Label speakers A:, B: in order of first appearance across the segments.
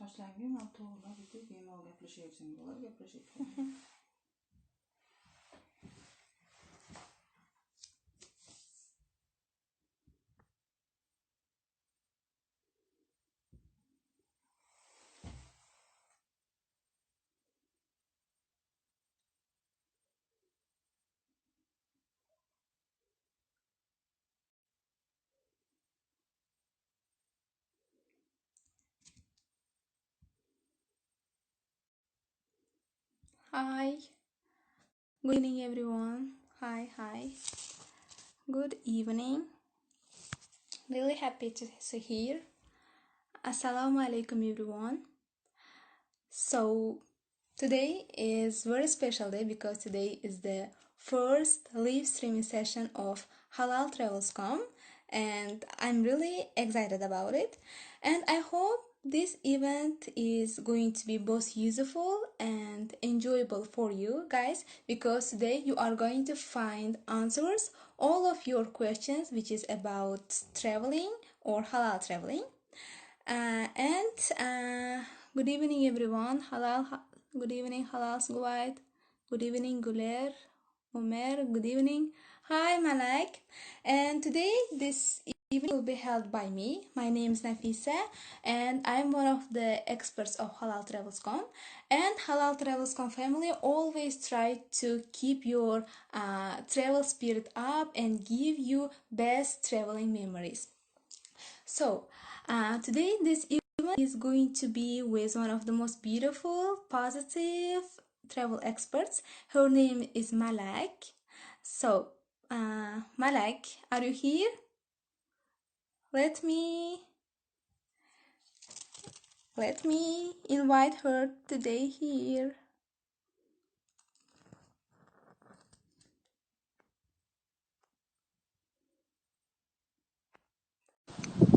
A: Tashlangan to'g'rilab bitib bemalol gaplashaversang bo'lar, gaplashayotgan.
B: Hi, good evening everyone. Hi. Good evening. Really happy to see here. Assalamu alaikum everyone. So today is very special day because today is the first live streaming session of Halal Travels.com and I'm really excited about it, and I hope this event is going to be both useful and enjoyable for you guys, because today you are going to find answers all of your questions which is about traveling or halal traveling. Good evening everyone. Good evening Halal Squad. Good evening Guler, Omer. Good evening. Hi Malak. And today this evening will be held by me. My name is Nafisa and I'm one of the experts of Halal Travels.com. And Halal Travels.com family always try to keep your travel spirit up and give you best traveling memories. So today this event is going to be with one of the most beautiful, positive travel experts. Her name is Malak. So Malak, are you here? Let me invite her today here.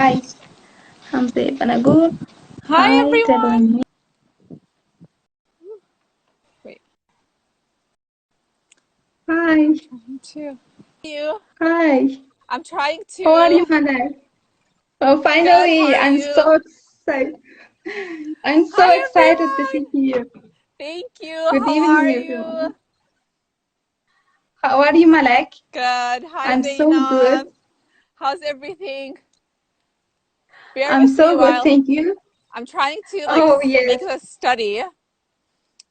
B: Hi, Hamza Banagur.
C: Hi everyone.
B: Traveling.
C: Wait.
B: Hi.
C: Too. You.
B: Hi.
C: I'm trying to.
B: How are you, Malak? Oh, finally!
C: Good, how are
B: I'm
C: you?
B: so excited. I'm so
C: Hi
B: excited to see
C: everyone.
B: you.
C: Thank you.
B: Good
C: How
B: evening,
C: are
B: everyone.
C: you?
B: How are you, Malak?
C: Good. Hi
B: I'm so good.
C: Zainab. How's everything? Bear
B: I'm
C: with me
B: so good,
C: while
B: thank you.
C: I'm trying to
B: Oh,
C: make
B: yes.
C: this study.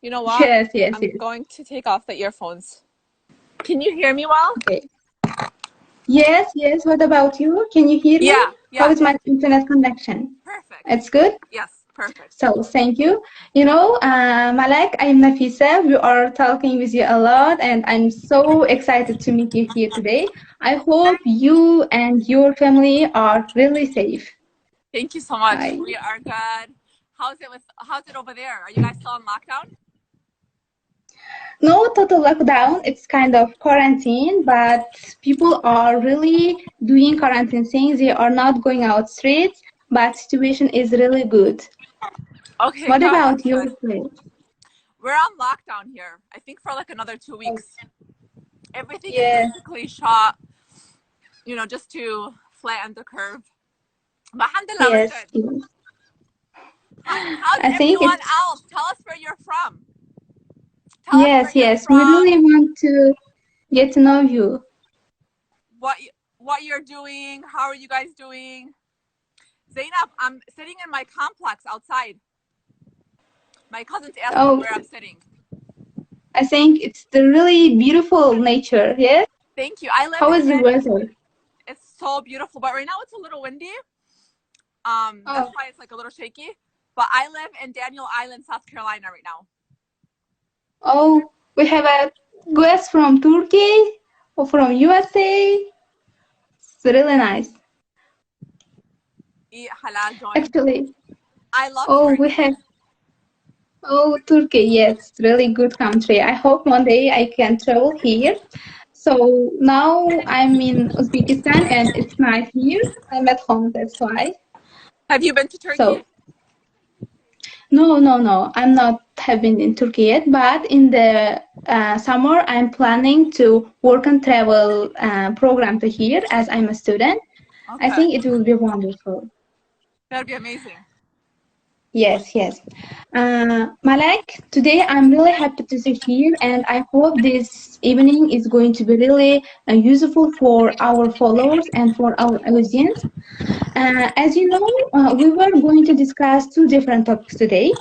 C: You know what?
B: Yes.
C: I'm going to take off the earphones. Can you hear me well?
B: Okay. Yes. What about you? Can you hear me? How
C: Yeah.
B: is my internet connection?
C: Perfect.
B: It's good?
C: Yes, perfect.
B: So, thank you. Malak, I'm Nafisa. We are talking with you a lot, and I'm so excited to meet you here today. I hope you and your family are really safe.
C: Thank you so much.
B: Hi.
C: We are good. How's it over there? Are you guys still on lockdown?
B: No total lockdown, it's kind of quarantine, but people are really doing quarantine things. They are not going out streets, but situation is really good.
C: Okay,
B: What
C: good.
B: about
C: That's
B: your
C: good.
B: place?
C: We're on lockdown here. I think for like another 2
B: Oh,
C: weeks. Everything is
B: yes,
C: basically shot, just to flatten the curve. But alhamdulillah, we're
B: yes,
C: good.
B: yes.
C: How's
B: I think
C: everyone
B: it's
C: else? Tell us where you're from. Tell us where
B: yes,
C: you're
B: yes. We
C: from,
B: really want to get to know you.
C: what you're doing, how are you guys doing? Zainab, I'm sitting in my complex outside. My cousin's asking
B: Oh,
C: where I'm sitting.
B: I think it's the really beautiful nature. Yes.
C: Thank you. I live
B: How is the
C: in
B: weather?
C: It's so beautiful, but right now it's a little windy. That's
B: Oh,
C: why it's like a little shaky. But I live in Daniel Island, South Carolina right now.
B: oh, we have a guest from Turkey or from USA. It's really nice.
C: Eat halal join.
B: Actually,
C: I love
B: oh, we
C: Turkey.
B: have, oh, Turkey, yes, really good country. I hope one day I can travel here. So now I'm in Uzbekistan and it's nice here. I'm at home, that's why.
C: Have you been to Turkey?
B: So, no, I'm not have been in Turkey yet, but in the summer I'm planning to work and travel program to here as I'm a student. I
C: Okay.
B: think it will be wonderful.
C: That'd be amazing.
B: Yes, yes. Malak, today I'm really happy to see here, and I hope this evening is going to be really useful for our followers and for our audience. As you know, we were going to discuss two different topics today.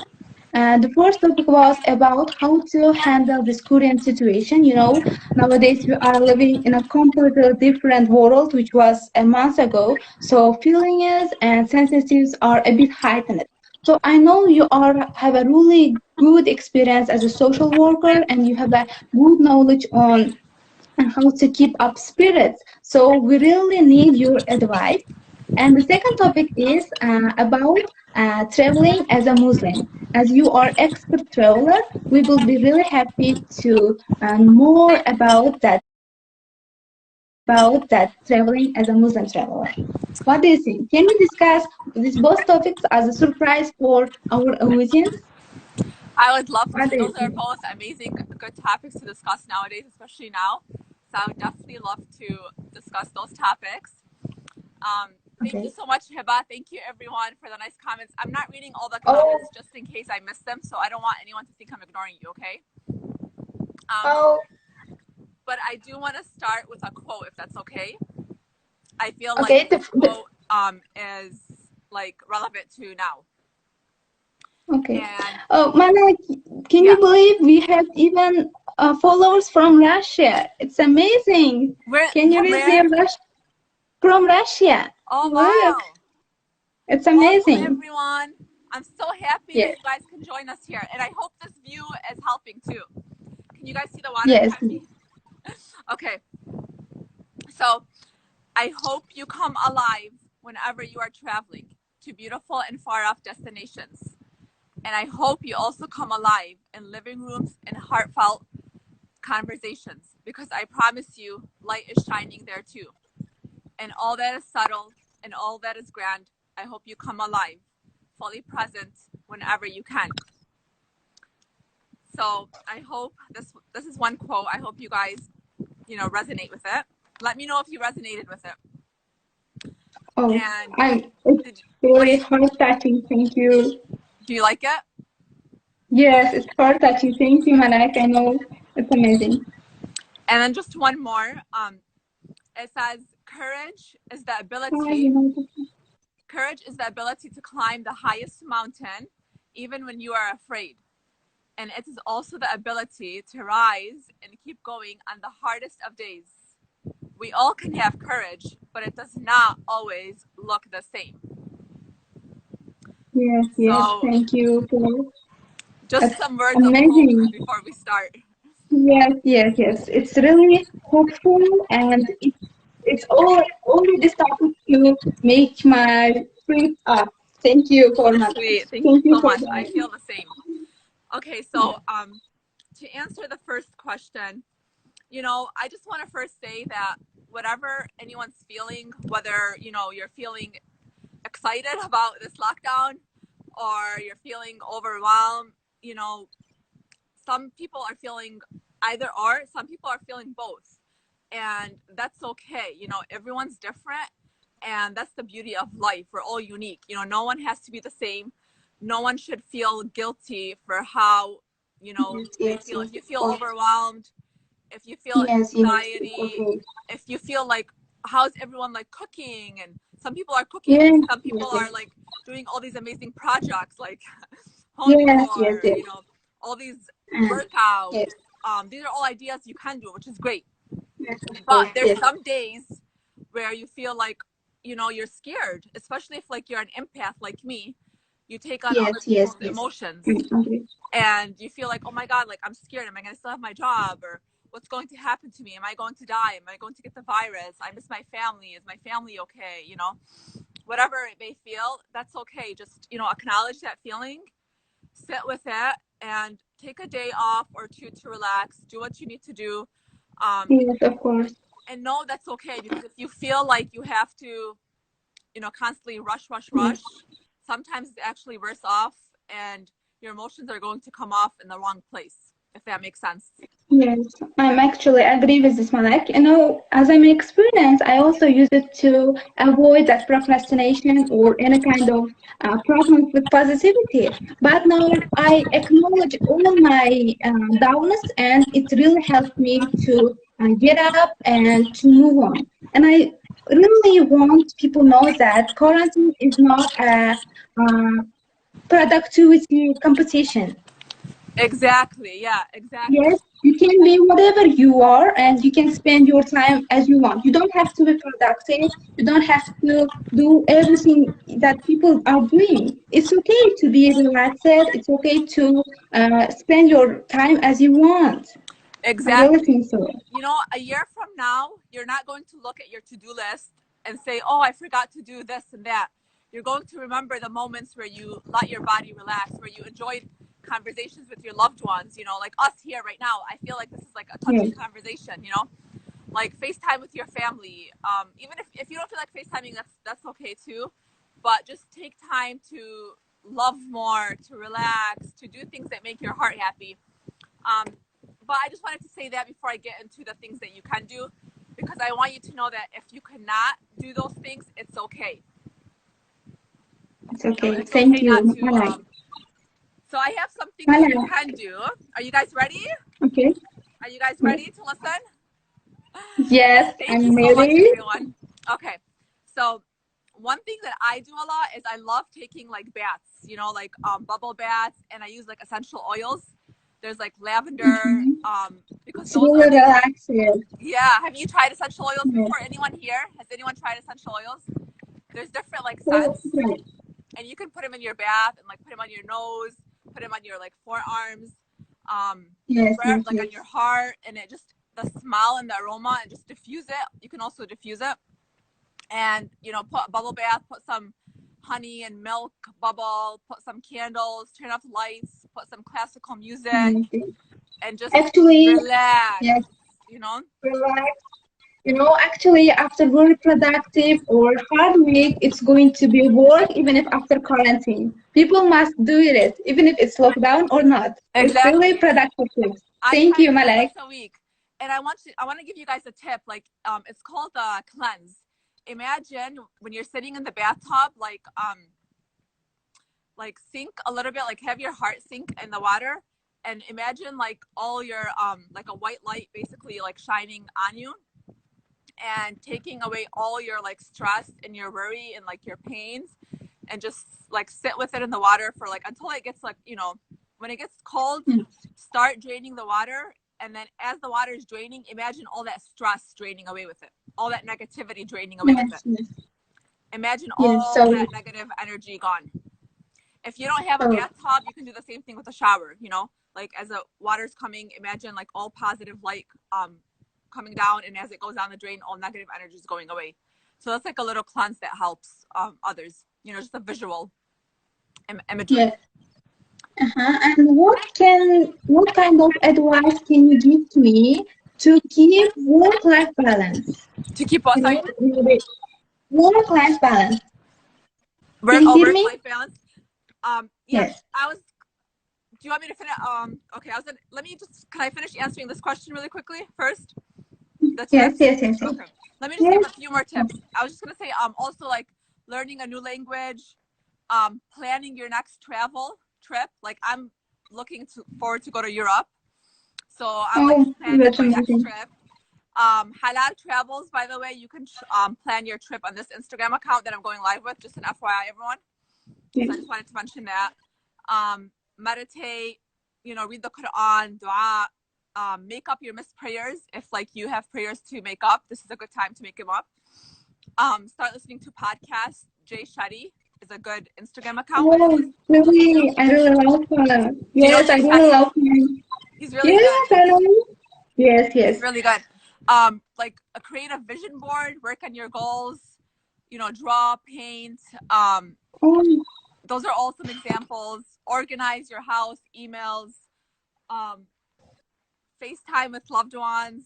B: The first topic was about how to handle this current situation. You know, nowadays we are living in a completely different world, which was a month ago. So feelings and sensitives are a bit heightened. So I know you are have a really good experience as a social worker, and you have a good knowledge on how to keep up spirits. So we really need your advice. And the second topic is about traveling as a Muslim. As you are expert traveler, we will be really happy to more about that traveling as a Muslim traveler. What do you think? Can we discuss these both topics as a surprise for our audience?
C: I would love
B: What
C: to.
B: do you
C: Those are
B: think?
C: both amazing, good topics to discuss nowadays, especially now. So I would definitely love to discuss those topics. Thank you
B: Okay.
C: so much, Hiba. Thank you, everyone, for the nice comments. I'm not reading all the
B: Oh,
C: comments just in case I miss them, so I don't want anyone to think I'm ignoring you, okay? Um,
B: oh,
C: but I do want to start with a quote, if that's okay. I feel like
B: okay.
C: this quote is like relevant to now.
B: Okay.
C: And
B: Oh, Mana, can you
C: yeah,
B: believe we have even followers from Russia? It's amazing. Can you read
C: where?
B: their from Russia?
C: Oh
B: Look,
C: wow!
B: it's
C: Welcome,
B: amazing.
C: everyone. I'm so happy that
B: Yes,
C: you guys can join us here, and I hope this view is helping too. Can you guys see the water
B: yes,
C: behind me? Okay, so I hope you come alive whenever you are traveling to beautiful and far off destinations. And I hope you also come alive in living rooms and heartfelt conversations because I promise you, light is shining there too. And all that is subtle and all that is grand, I hope you come alive, fully present whenever you can. So I hope this is one quote. I hope you guys, resonate with it. Let me know if you resonated with it.
B: Oh,
C: And
B: it's
C: did what do
B: really
C: you
B: heart touching. Thank you.
C: do you like it?
B: Yes, it's heart touching. Thank you, Malak. I know it's amazing.
C: And then just one more. It says
B: Hi, you know,
C: courage is the ability to climb the highest mountain even when you are afraid. And it is also the ability to rise and keep going on the hardest of days. We all can have courage, but it does not always look the same.
B: yes, yes.
C: So,
B: Thank you for
C: just
B: it's
C: some words of hope
B: amazing.
C: before we start.
B: Yes, yes, yes. It's really hopeful, and it's all already started to make my spirit up. Thank you for
C: So
B: my
C: sweet. Thank you
B: thank you
C: so
B: for
C: much. I
B: that.
C: feel the same. Okay,
B: Yeah.
C: so to answer the first question, I just want to first say that whatever anyone's feeling, whether, you're feeling excited about this lockdown or you're feeling overwhelmed, some people are feeling either or, some people are feeling both. And that's okay. Everyone's different. And that's the beauty of life. We're all unique. No one has to be the same. No one should feel guilty for how,
B: Yes,
C: they
B: yes,
C: feel.
B: yes,
C: If you
B: of
C: feel
B: course.
C: overwhelmed, if you feel
B: Yes, yes, it's
C: anxiety,
B: okay.
C: if you feel like, how's everyone like cooking? And some people are cooking,
B: Yes,
C: some
B: yes,
C: people
B: yes.
C: are like doing all these amazing projects like home
B: Yes, yes,
C: decor,
B: yes.
C: all these
B: Uh,
C: workouts.
B: yes,
C: These are all ideas you can do, which is great.
B: yes, of
C: But
B: course.
C: there's
B: Yes,
C: some days where you feel like, you're scared, especially if like you're an empath like me. You take on
B: yes,
C: other
B: yes,
C: people's
B: yes.
C: emotions
B: Agree.
C: and you feel like, oh my God, like I'm scared. Am I going to still have my job? Or what's going to happen to me? Am I going to die? Am I going to get the virus? I miss my family. Is my family okay? Whatever it may feel, that's okay. Just, acknowledge that feeling, sit with it, and take a day off or two to relax, do what you need to do. Um,
B: Yes, of course.
C: and know that's okay because if you feel like you have to, constantly rush, rush,
B: Yes,
C: rush, sometimes it's actually worse off and your emotions are going to come off in the wrong place. if that makes sense.
B: Yes, I'm actually agree with this, Malak. You know, as I'm experienced, I also use it to avoid that procrastination or any kind of problems with positivity. But now I acknowledge all my downs, and it really helped me to get up and to move on. And I really want people know that quarantine is not a productivity competition.
C: Exactly. Yeah, exactly.
B: Yes, you can be whatever you are and you can spend your time as you want. You don't have to be productive. You don't have to do everything that people are doing. It's okay to be relaxed. It's okay to spend your time as you want. I really
C: Exactly.
B: think so.
C: You know, a year from now, you're not going to look at your to-do list and say, "Oh, I forgot to do this and that." You're going to remember the moments where you let your body relax, where you enjoyed conversations with your loved ones, you know, like us here right now. I feel like this is like a touching
B: Yes,
C: conversation, you know, like FaceTime with your family. Even if you don't feel like FaceTiming, that's okay too. But just take time to love more, to relax, to do things that make your heart happy. Um, but I just wanted to say that before I get into the things that you can do, because I want you to know that if you cannot do those things, it's okay.
B: it's
C: You know,
B: okay.
C: it's
B: Thank
C: okay
B: you,
C: not to.
B: Malak.
C: So I have some things that you
B: Malak,
C: can do. Are you guys ready?
B: okay.
C: Are you guys
B: Yes,
C: ready to listen?
B: yes,
C: Thank you
B: I'm
C: so much,
B: ready.
C: everyone. Okay, so one thing that I do a lot is I love taking like baths, you know, like bubble baths, and I use like essential oils. There's like lavender,
B: Mhm.
C: because
B: It's
C: those
B: really
C: are the
B: relaxing.
C: yeah. Have you tried essential oils
B: Yes.
C: before? Anyone here? Has anyone tried essential oils? There's different like
B: Oh,
C: scents,
B: yes,
C: and you can put them in your bath and like put them on your nose, put them on your like forearms,
B: yes, yes,
C: like on
B: yes.
C: your heart, and it just the smell and the aroma and just diffuse it. You can also diffuse it, and you know, put a bubble bath, put some honey and milk bubble, put some candles, turn off the lights, put some classical music,
B: Yes, yes.
C: and just
B: Actually,
C: relax.
B: yes,
C: You know,
B: relax. You know, actually, after very productive or hard week, it's going to be work, even if after quarantine. People must do it, even if it's lockdown or not. It's really
C: exactly.
B: productive.
C: I
B: Thank
C: try
B: you,
C: to do it
B: Malek.
C: once a week, and I want to give you guys a tip. Like, it's called cleanse. Imagine when you're sitting in the bathtub, like sink a little bit, like have your heart sink in the water, and imagine like all your like a white light basically like shining on you and taking away all your like stress and your worry and like your pains, and just like sit with it in the water for like until it gets like, you know, when it gets cold,
B: Yes,
C: start draining the water, and then as the water is draining, imagine all that stress draining away with it, all that negativity draining away with it.
B: yes, yes.
C: Imagine
B: Yes.
C: all
B: So,
C: that negative energy gone. If you don't have a
B: so
C: bathtub, you can do the same thing with a shower, you know, like as the water's coming, imagine like all positive light coming down, and as it goes down the drain, all negative energy is going away. So that's like a little cleanse that helps others, you know, just a visual imagery.
B: yes. Uh-huh. And what kind of advice can you give to me to keep work-life balance?
C: To keep what,
B: You
C: sorry?
B: know, work-life balance. Can you hear
C: Work
B: me?
C: life balance. Yeah,
B: Yes.
C: I was. Do you want me to finish? Okay, I was gonna, let me just, can I finish answering this question really quickly first? The
B: Yes,
C: tips.
B: yes, yes, yes.
C: Okay, let me just give
B: Yes.
C: a few more tips. I was just gonna say also like learning a new language, planning your next travel trip. Like I'm looking forward to go to Europe, so I'm like
B: Oh,
C: planning
B: that's
C: my next
B: amazing.
C: trip. Halal travels, by the way, you can plan your trip on this Instagram account that I'm going live with. Just an FYI, everyone. So I
B: Yes.
C: just wanted to mention that. Meditate, you know, read the Quran, dua, make up your missed prayers. If like you have prayers to make up, this is a good time to make them up. Start listening to podcasts. Jay Shetty is a good Instagram account
B: Oh,
C: to listen to.
B: really? I really love her.
C: Do you know
B: Yes, I
C: Jay
B: really
C: Shetty?
B: love him.
C: He's really good.
B: Yes, I know. Yes,
C: He's
B: yes.
C: really good. Like a creative vision board, work on your goals, you know, draw, paint.
B: Oh,
C: Those are all some examples. Organize your house, emails, um, FaceTime with loved ones,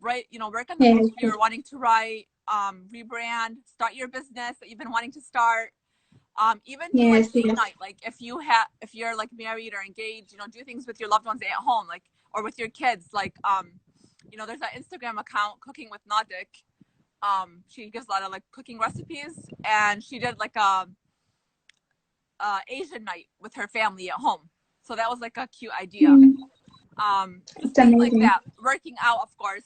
C: write, you know, work on the book
B: yes,
C: you're wanting to write, rebrand, start your business that you've been wanting to start. Even do like
B: yes,
C: date
B: yes.
C: night, like if you're like married or engaged, you know, do things with your loved ones at home, like, or with your kids. Like, you know, there's an Instagram account, Cooking with Nadik. She gives a lot of like cooking recipes, and she did like a Asian night with her family at home. So that was like a cute idea. Just
D: It's
C: things like
D: amazing.
C: that. Working out, of course.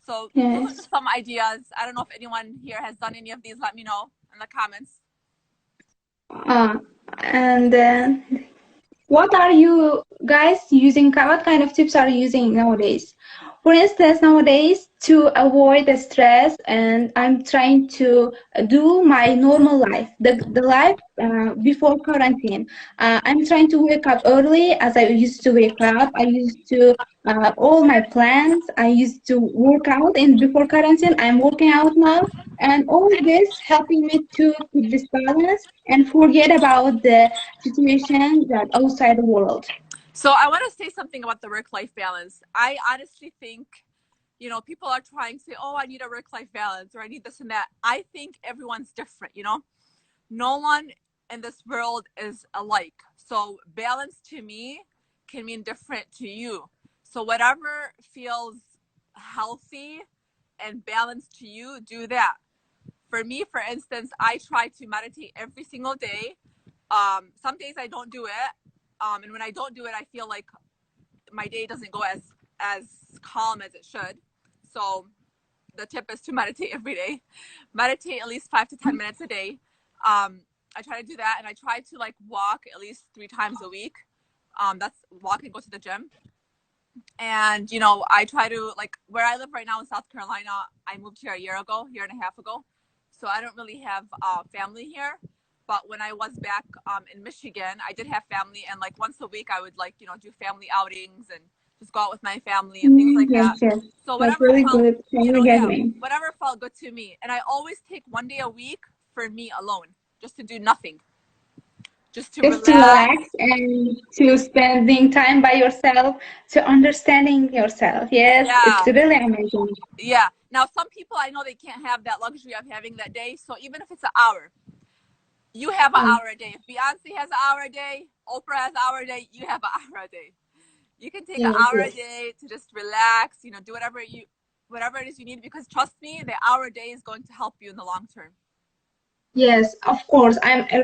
C: So those are
D: Yes.
C: just some ideas. I don't know if anyone here has done any of these. Let me know in the comments.
D: And what are you guys using? What kind of tips are you using nowadays? For instance, nowadays, to avoid the stress, and I'm trying to do my normal life, the life before quarantine. I'm trying to wake up early as I used to wake up. I used to all my plans. I used to work out, and before quarantine, I'm working out now. And all of this helping me to keep this balance and forget about the situation that outside the world.
C: So I want to say something about the work-life balance. I honestly think, you know, people are trying to say, oh, I need a work-life balance, or I need this and that. I think everyone's different, you know? No one in this world is alike. So balance to me can mean different to you. So whatever feels healthy and balanced to you, do that. For me, for instance, I try to meditate every single day. Some days I don't do it. And when I don't do it, I feel like my day doesn't go as calm as it should. So the tip is to meditate every day. Meditate at least 5 to 10 minutes a day. I try to do that, and I try to like walk at least 3 times a week. That's walk and go to the gym. And you know, I try to, like, where I live right now in South Carolina, I moved here a year and a half ago. So I don't really have family here. But when I was back in Michigan, I did have family, and like once a week I would, like, you know, do family outings and just go out with my family and things like
D: Yes,
C: that.
D: yes.
C: So
D: That's
C: whatever
D: really
C: felt,
D: good.
C: you
D: Family
C: know, yeah,
D: gathering.
C: whatever felt good to me. And I always take one day a week for me alone, just to do nothing, just to
D: Just to
C: relax.
D: relax and to spending time by yourself, to understanding yourself. Yes, it's
C: Yeah,
D: really amazing.
C: yeah. Now some people, I know they can't have that luxury of having that day. So even if it's an hour, you have an
D: Um,
C: hour a day. If Beyonce has an hour a day, Oprah has an hour a day, you have an hour a day. You can take an
D: yes,
C: hour a
D: yes.
C: day to just relax, you know, do whatever it is you need, because trust me, the hour a day is going to help you in the long term.
D: Yes, of course.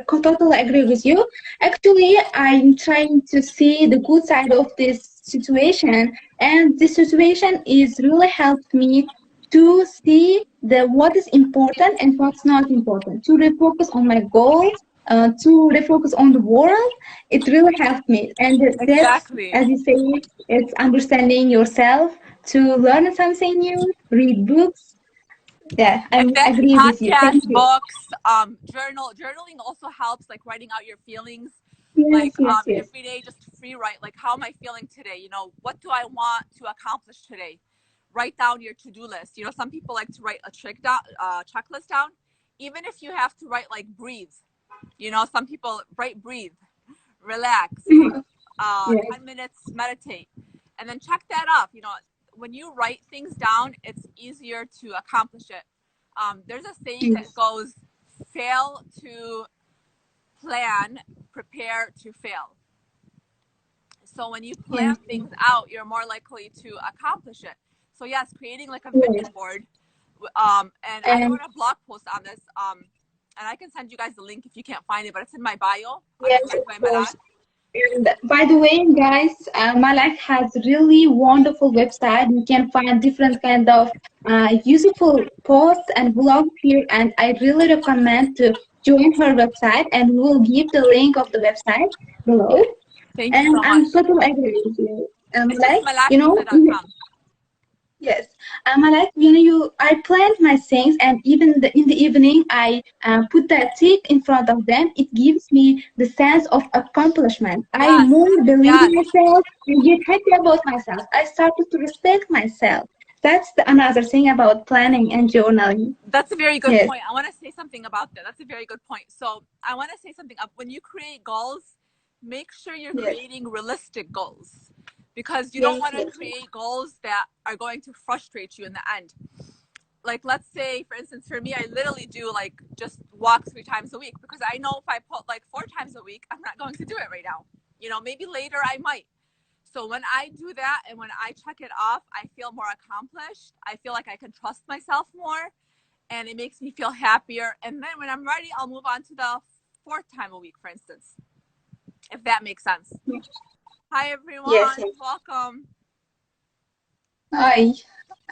D: Totally agree with you. Actually, I'm trying to see the good side of this situation, and this situation is really helped me to see the what is important and what's not important. To refocus on my goals, to refocus on the world. It really helped me. And the tips,
C: Exactly.
D: as you say, it's understanding yourself, to learn something new, read books. Yeah, I
C: Exactly.
D: agree with you. Thank
C: Podcasts,
D: you.
C: books, journaling also helps, like writing out your feelings. Like
D: Yes, yes, yes.
C: every day, just free write, like, how am I feeling today? You know, what do I want to accomplish today? Write down your to-do list. You know, some people like to write a checklist down. Even if you have to write like breathe, you know, some people write breathe, relax,
D: Yes,
C: 10 minutes meditate, and then check that off. You know, when you write things down, it's easier to accomplish it. There's a saying that
D: yes,
C: goes, fail to plan, prepare to fail. So when you plan
D: yes,
C: things out, you're more likely to accomplish it. So yes, creating like a
D: yes.
C: vision board. And I
D: And
C: wrote a blog post on this. And I can send you guys the link if you can't find it, but it's in my bio under
D: yes,
C: Learn by
D: of
C: Malak.
D: course. And by the way, guys, Malak has really wonderful website. You can find different kind of useful posts and blogs here, and I really recommend to join her website. And we will give the link of the website below.
C: Thank you
D: And
C: so much.
D: I'm totally agree with you,
C: It's just
D: Malak. You know,
C: malakiza.com.
D: yes, I like, I planned my things, and even in the evening, I put that tick in front of them. It gives me the sense of accomplishment. I
C: Yes,
D: more believe in
C: yes.
D: myself and get happy about myself. I started to respect myself. That's another thing about planning and journaling.
C: That's a very good
D: Yes,
C: point. I want to say something about that. That's a very good point. So I want to say something up. When you create goals, make sure you're
D: yes,
C: creating realistic goals, because you don't
D: yes,
C: want to
D: yes,
C: create goals that are going to frustrate you in the end. Like, let's say, for instance, for me, I literally do like just walk 3 times a week, because I know if I put like 4 times a week, I'm not going to do it right now. You know, maybe later I might. So when I do that and when I check it off, I feel more accomplished. I feel like I can trust myself more, and it makes me feel happier. And then when I'm ready, I'll move on to the fourth time a week, for instance, if that makes sense. Hi, everyone.
D: Yes, yes.
C: Welcome.
D: I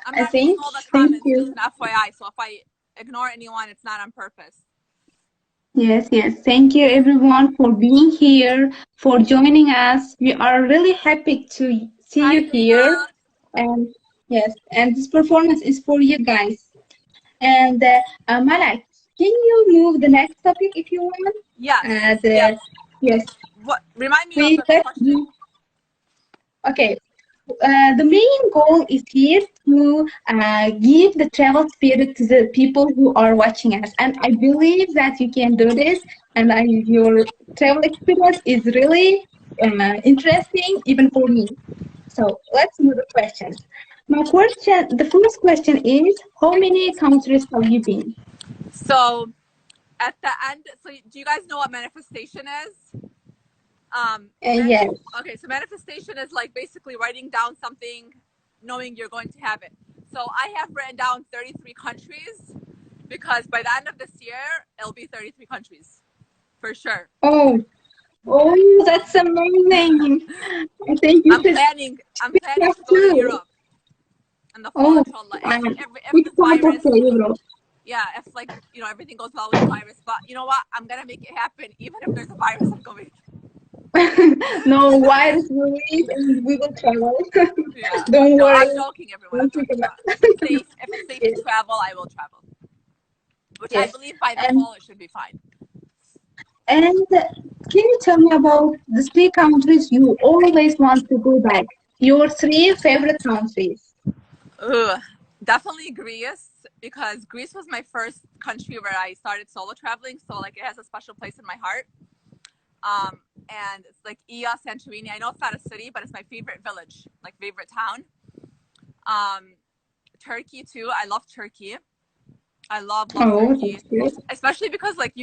C: I'm
D: I
C: not reading
D: think.
C: all the
D: Thank
C: comments,
D: you.
C: just an FYI. So if I ignore anyone, it's not on purpose.
D: Yes, yes. Thank you everyone for being here, for joining us. We are really happy to see
C: Hi,
D: you here.
C: Dana.
D: And yes, and this performance is for you guys. And Malak, can you move the next topic if you want?
C: Yes.
D: Yes. Yes.
C: What? Remind me of
D: Please,
C: the question.
D: okay. The main goal is here to give the travel spirit to the people who are watching us, and I believe that you can do this. And your travel experience is really interesting, even for me. So let's do the questions. The first question is, how many countries have you been?
C: So at the end, so do you guys know what manifestation is?
D: Yes.
C: Okay, so manifestation is like basically writing down something, knowing you're going to have it. So I have written down 33 countries because by the end of this year, it'll be 33 countries for sure.
D: Oh, oh, that's amazing. I think you
C: I'm
D: should
C: planning
D: have
C: to go to
D: two.
C: Europe in the fall,
D: Oh,
C: inshallah. If
D: which
C: this
D: part of
C: virus,
D: the Europe?
C: yeah, if like, you know, everything goes well with the virus, but you know what? I'm gonna make it happen. Even if there's a virus, I'm going.
D: No, virus will leave and we will travel.
C: Yeah.
D: Don't
C: No,
D: worry.
C: I'm joking, everyone. I'm
D: Don't think
C: joking.
D: about
C: But if it's safe
D: it.
C: to travel, I will travel. Which I
D: Yes.
C: believe by the
D: And
C: fall it should be fine.
D: can you tell me about the three countries you always want to go back? Your three favorite countries.
C: Ugh. Definitely Greece, because Greece was my first country where I started solo traveling, so like it has a special place in my heart. And it's like Ia Santorini. I know it's not a city, but it's my favorite village, like favorite town. Turkey too. I love Turkey. I love
D: Oh,
C: Turkey,
D: that's good.
C: especially because like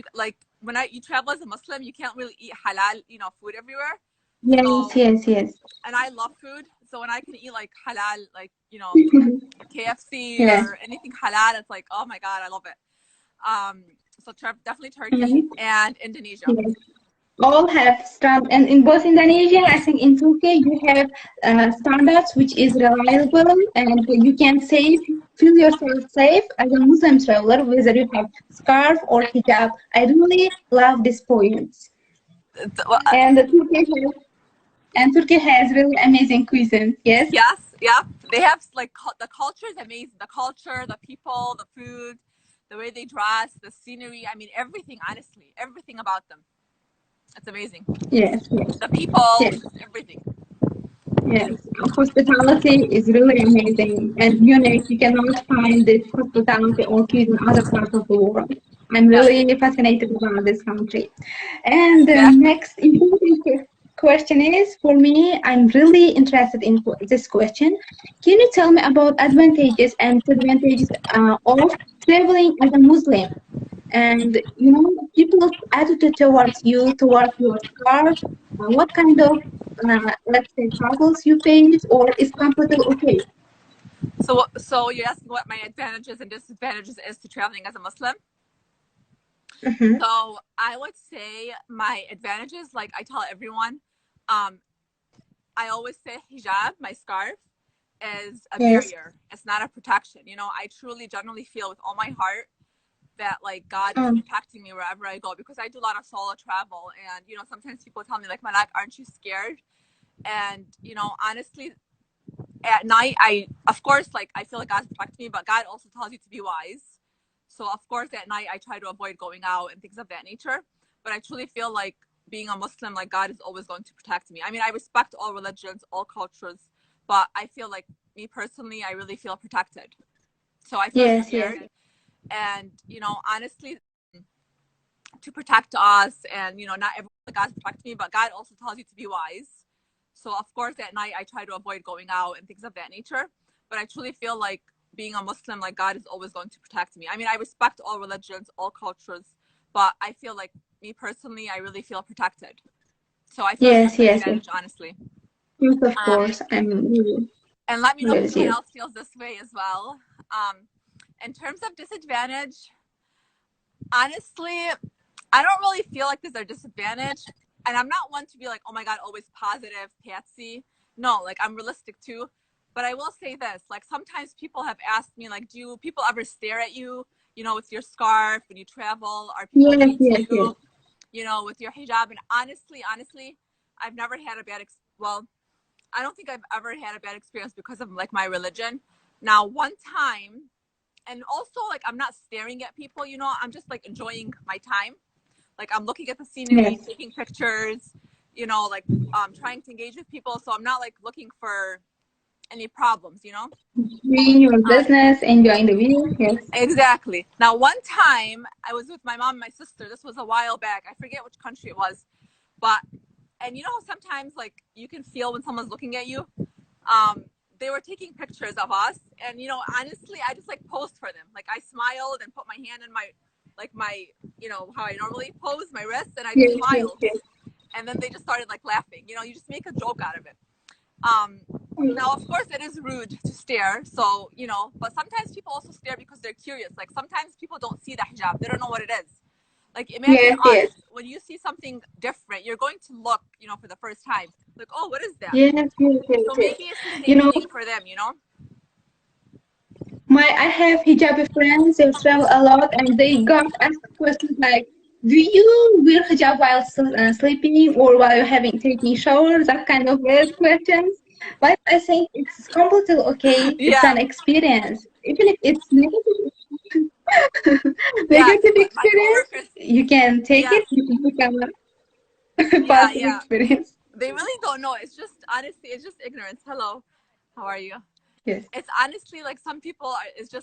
C: when you travel as a Muslim, you can't really eat halal, you know, food everywhere.
D: Yes,
C: So
D: yes, yes.
C: and I love food, so when I can eat like halal, like you know, KFC
D: Yes.
C: or anything halal, it's like oh my god, I love it. So definitely Turkey
D: Mhm.
C: and Indonesia.
D: Yes. All have and in both Indonesia, I think in Turkey you have standards which is reliable and you can feel yourself safe as a Muslim traveler, whether you have scarf or hijab. I really love these points.
C: Well,
D: And Turkey has really amazing cuisine. Yes.
C: yes, yeah, they have like the culture is amazing. The culture, the people, the food, the way they dress, the scenery. I mean, everything. Honestly, everything about them. It's amazing.
D: Yes. Yes.
C: The people,
D: Yes.
C: everything.
D: Yes, hospitality is really amazing and unique. You cannot find this hospitality or cuisine in other parts of the world. I'm
C: Yes,
D: really fascinated about this country. And the
C: exactly.
D: next important question is for me, I'm really interested in this question. Can you tell me about advantages and disadvantages of traveling as a Muslim? And you know, people's attitude towards you, towards your car, what kind of let's say troubles you face, or is comfortable okay?
C: So you're asking what my advantages and disadvantages is to traveling as a Muslim.
D: Mm-hmm.
C: So I would say my advantages, like I tell everyone, um, I always say hijab, my scarf, is a
D: Yes.
C: barrier. It's not a protection. You know, I truly, genuinely feel with all my heart that like God is
D: Um,
C: protecting me wherever I go, because I do a lot of solo travel, and you know sometimes people tell me like, Malak, aren't you scared? And you know, honestly, at night I of course like I feel like God's protecting me, but God also tells you to be wise. So of course at night I try to avoid going out and things of that nature. But I truly feel like being a Muslim, like God is always going to protect me. I mean, I respect all religions, all cultures, but I feel like me personally, I really feel protected. So I feel
D: yes, yes,
C: scared. And you know, honestly, to protect us, and you know, not everyone God's protecting me, but God also tells you to be wise. So of course at night I try to avoid going out and things of that nature. But I truly feel like being a Muslim, like God is always going to protect me. I mean, I respect all religions, all cultures, but I feel like me personally, I really feel protected. So I feel like
D: yes,
C: that's my
D: yes, yes.
C: advantage, honestly.
D: Yes, of course. I'm really
C: And let me know if
D: with
C: anyone
D: you.
C: else feels this way as well. In terms of disadvantage, honestly, I don't really feel like there's a disadvantage. And I'm not one to be like, oh my God, always positive, Patsy. No, like I'm realistic too. But I will say this, like sometimes people have asked me, like, do people ever stare at you, with your scarf when you travel? Are people
D: Yes,
C: mean
D: yes,
C: to
D: yes.
C: you, with your hijab? And honestly, I've never had a well, I don't think I've ever had a bad experience because of like my religion. Now, one time, and also like I'm not staring at people, I'm just like enjoying my time. Like I'm looking at the scenery,
D: Yes.
C: taking pictures, like trying to engage with people. So I'm not like looking for any problems.
D: Doing your
C: Um,
D: business, enjoying the view. Yes.
C: exactly. Now, one time I was with my mom and my sister. This was a while back. I forget which country it was, but and sometimes like you can feel when someone's looking at you. They were taking pictures of us, and honestly, I just like posed for them. Like I smiled and put my hand in my how I normally pose my wrist, and I just
D: Yes, yes,
C: smiled,
D: yes.
C: and then they just started like laughing. You just make a joke out of it. Now of course it is rude to stare, so but sometimes people also stare because they're curious. Like sometimes people don't see the hijab, they don't know what it is. Like imagine
D: Yes,
C: us,
D: yes.
C: when you see something different, you're going to look, for the first time, like, oh, what is that?
D: Yes, yes, yes,
C: So
D: yes.
C: maybe it's the
D: You
C: same
D: know,
C: meaning for them.
D: I have hijabi friends. They travel a lot, and they got asked questions like, "Do you wear hijab while sleeping or while you're having taking showers?" That kind of weird questions. But I think it's completely okay. It's
C: Yeah,
D: an experience, even if it's negative.
C: yes,
D: Negative
C: my
D: experience,
C: coworkers,
D: you can take
C: yes,
D: it. You become a
C: yeah,
D: positive
C: yeah,
D: experience.
C: they really don't know. It's just honestly, it's just ignorance. Hello, how are you?
D: Yes.
C: It's honestly like some people it's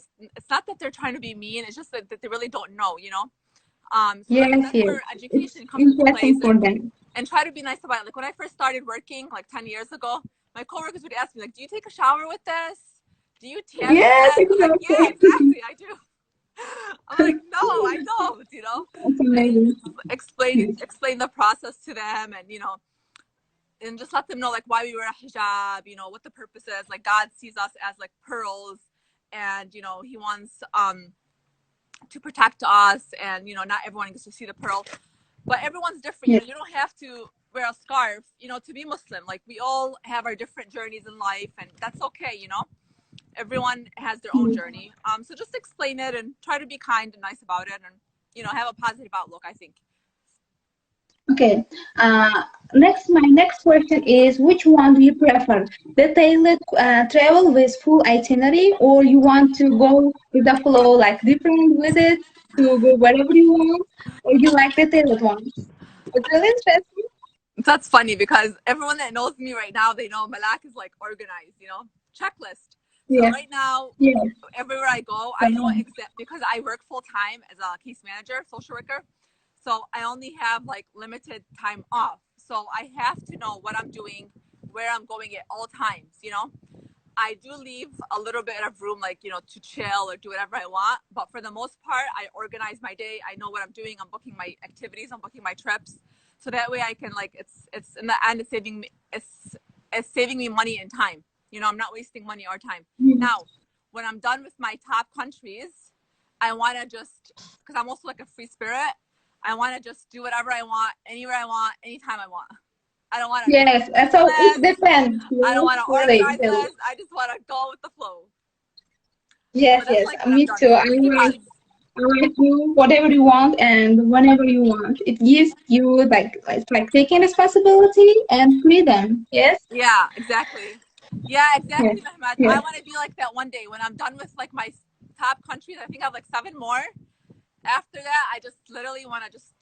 C: not that they're trying to be mean, it's just that they really don't know. So
D: Yes,
C: that's
D: yes.
C: where education
D: It's
C: comes into place,
D: interesting for them.
C: and try to be nice about it. Like when I first started working like 10 years ago, my coworkers would ask me like, do you take a shower with this? Do you tan with
D: Yes,
C: this? I'm like, yeah,
D: exactly.
C: exactly, I do. I'm like, no, I don't.
D: That's
C: And
D: amazing.
C: just explain
D: Yes.
C: explain the process to them, and just let them know like why we wear a hijab, what the purpose is. Like God sees us as like pearls, and He wants to protect us, and not everyone gets to see the pearl, but everyone's different.
D: Yes.
C: You don't have to wear a scarf, to be Muslim. Like we all have our different journeys in life, and that's okay. Everyone has their own
D: Yes.
C: journey. So just explain it and try to be kind and nice about it, and have a positive outlook, I think.
D: Okay. My next question is, which one do you prefer? Detailed travel with full itinerary, or you want to go with the flow, like different with it, to go wherever you want, or you like detailed ones? It's really interesting.
C: That's funny because everyone that knows me right now, they know Malak is like organized, checklist. So
D: Yes.
C: right now,
D: Yes.
C: everywhere I go, I know because I work full time as a case manager, social worker. So I only have like limited time off. So I have to know what I'm doing, where I'm going at all times. I do leave a little bit of room, like, to chill or do whatever I want. But for the most part, I organize my day. I know what I'm doing. I'm booking my activities. I'm booking my trips. So that way I can like, it's in the end, it's saving me money and time. I'm not wasting money or time.
D: Yes.
C: Now, when I'm done with my top countries, I want to just, because I'm also like a free spirit, I want to just do whatever I want, anywhere I want, anytime I want. I don't want to do
D: Yes.
C: to-do
D: So it
C: lists.
D: depends.
C: I don't
D: Yes.
C: want to
D: Really,
C: organize
D: really.
C: lists. I just want to go with the flow.
D: Yes,
C: But that's
D: yes.
C: like when I'm
D: Me
C: done.
D: too.
C: So it just depends.
D: I like you whatever you want and whenever you want. It gives you like it's like taking responsibility and freedom. Yes.
C: Yeah, exactly. Yeah,
D: Yes.
C: exactly, Mehmet. I
D: Yes.
C: want to be like that one day when I'm done with like my top countries. I think I have like 7 more. After that, I just literally want to just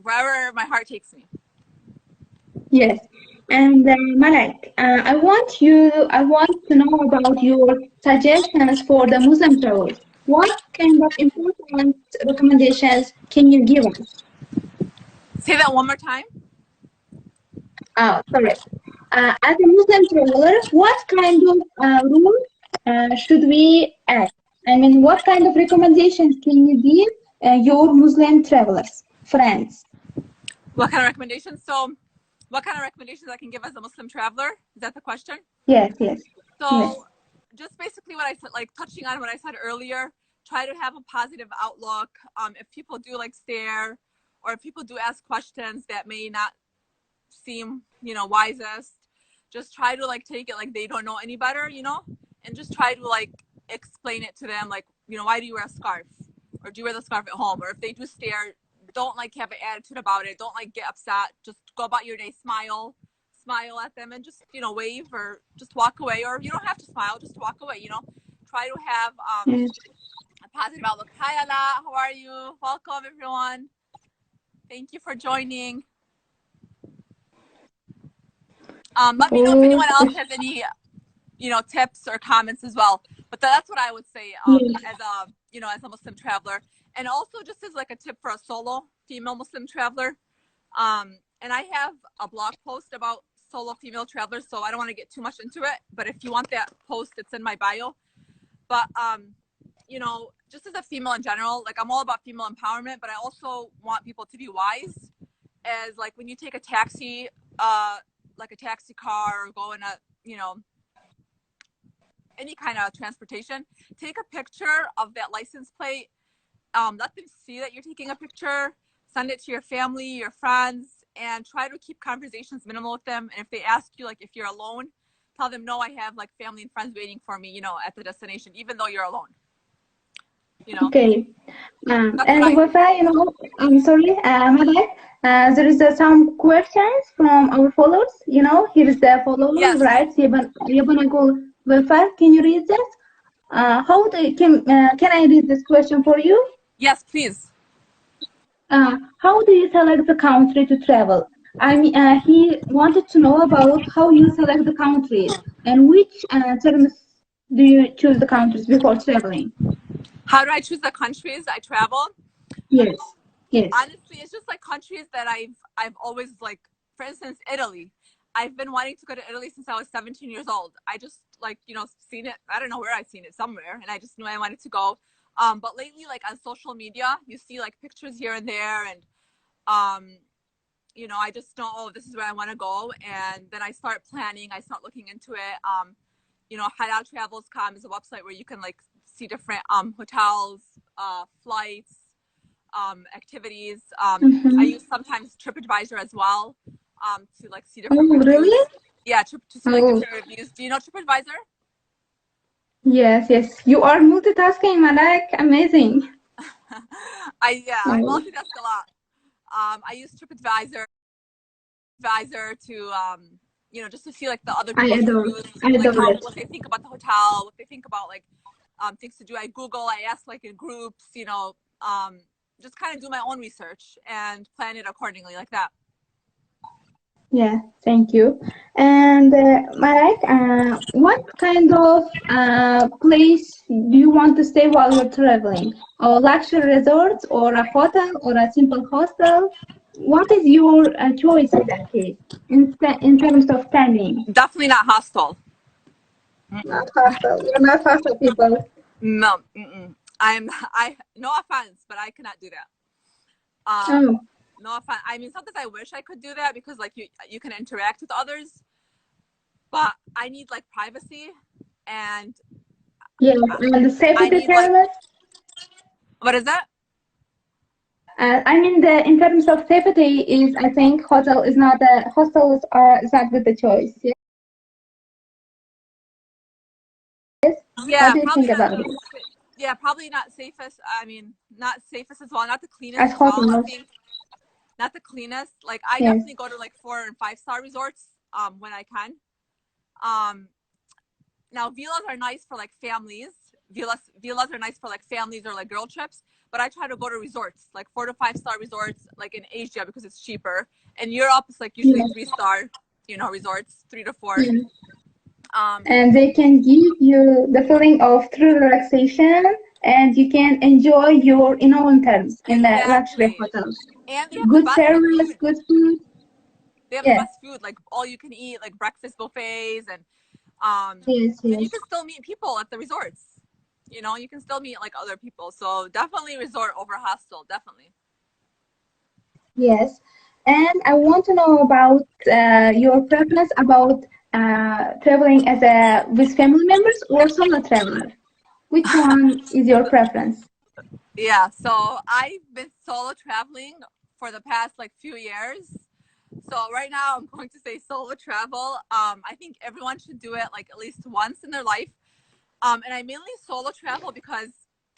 C: wherever my heart takes me.
D: Yes. And Malak, I want to know about your suggestions for the Muslim travel. What kind of important recommendations can you give us?
C: Say that one more time.
D: Sorry. As a Muslim traveler, what kind of rules should we act? I mean, what kind of recommendations can you give your Muslim travelers, friends?
C: What kind of recommendations? So what kind of recommendations I can give as a Muslim traveler? Is that the question?
D: Yes, yes,
C: So
D: yes.
C: just basically what I said, like touching on what I said earlier, try to have a positive outlook. If people do like stare, or if people do ask questions that may not seem, you know, wisest, just try to like take it like they don't know any better, you know, and just try to like explain it to them, like, you know, why do you wear a scarf, or do you wear the scarf at home? Or if they do stare, don't like have an attitude about it, don't like get upset, just go about your day, smile at them, and just, you know, wave, or just walk away, or you don't have to smile, just walk away, you know. Try to have
D: Yes.
C: a positive outlook. Hi Ala, how are you? Welcome everyone, thank you for joining. Let me know if anyone else has any, you know, tips or comments as well. But that's what I would say as a, you know, as a Muslim traveler, and also just as like a tip for a solo female Muslim traveler. And I have a blog post about solo female travelers, so I don't want to get too much into it. But if you want that post, it's in my bio. But you know, just as a female in general, like I'm all about female empowerment, but I also want people to be wise. As like when you take a taxi, like a taxi car, or go in a, you know, any kind of transportation, take a picture of that license plate. Let them see that you're taking a picture. Send it to your family, your friends, and try to keep conversations minimal with them. And if they ask you like if you're alone, tell them, no, I have like family and friends waiting for me, you know, at the destination, even though you're alone. You know.
D: Okay. And Wafa, you know, I'm sorry, Malak, there is some questions from our followers. You know, here is the follower,
C: Yes.
D: right? Yabanagul Wafa, can you read that? Can I read this question for you?
C: Yes, please.
D: How do you select the country to travel? I mean, he wanted to know about how you select the countries and which terms do you choose the countries before traveling?
C: How do I choose the countries I travel?
D: Yes, yes.
C: Honestly, it's just like countries that I've always like, for instance, Italy. I've been wanting to go to Italy since I was 17 years old. I just like, you know, seen it. I don't know where I've seen it, somewhere, and I just knew I wanted to go. But lately, like on social media, you see like pictures here and there, and you know, I just know, oh, this is where I want to go, and then I start planning. I start looking into it. You know, HalalTravels.com is a website where you can like see different hotels, flights, activities. I use sometimes TripAdvisor as well, to like see different reviews.
D: Really?
C: Yeah, to see like different reviews. Do you know TripAdvisor?
D: Yes, yes. You are multitasking, Malak. Amazing.
C: I multitask a lot. I use TripAdvisor to you know, just to see like the other people's reviews, like what they think about the hotel, what they think about like things to do. I Google, I ask like in groups, you know, just kind of do my own research and plan it accordingly, like that.
D: Yeah, thank you. And Malak, what kind of place do you want to stay while you're traveling? A luxury resort, or a hotel, or a simple hostel? What is your choice in that case, in terms of standing?
C: Definitely not hostel.
D: Not hostel. You're not hostel people.
C: No, no offense, but I cannot do that. No offense. I mean, sometimes I wish I could do that, because like you can interact with others, but I need like privacy, and
D: Yeah, and the safety terms.
C: Like, what is that?
D: I mean, in terms of safety, is I think hostels is not good the choice. Yes.
C: Yeah,
D: What do you think about it?
C: Yeah, probably not safest. I mean, not safest as well. Not the cleanest
D: As
C: as well.
D: hotels.
C: I think not the cleanest. Like I definitely go to like 4 and 5 star resorts when I can. Now villas are nice for like families. Villas are nice for like families or like girl trips. But I try to go to resorts, like 4 to 5 star resorts, like in Asia, because it's cheaper. In Europe, it's like usually 3 star, you know, resorts, 3 to 4.
D: And they can give you the feeling of true relaxation, and you can enjoy your own terms in the luxury hotels.
C: And they have
D: good
C: the best
D: service,
C: food.
D: good food.
C: They have the best food, like all you can eat, like breakfast buffets, and
D: yes.
C: And you can still meet people at the resorts. You know, you can still meet like other people. So definitely resort over hostel, definitely.
D: Yes. And I want to know about your preference about traveling as with family members or solo traveler. Which one is your preference?
C: Yeah, so I've been solo traveling for the past like few years. So right now I'm going to say solo travel. I think everyone should do it like at least once in their life. And I mainly solo travel because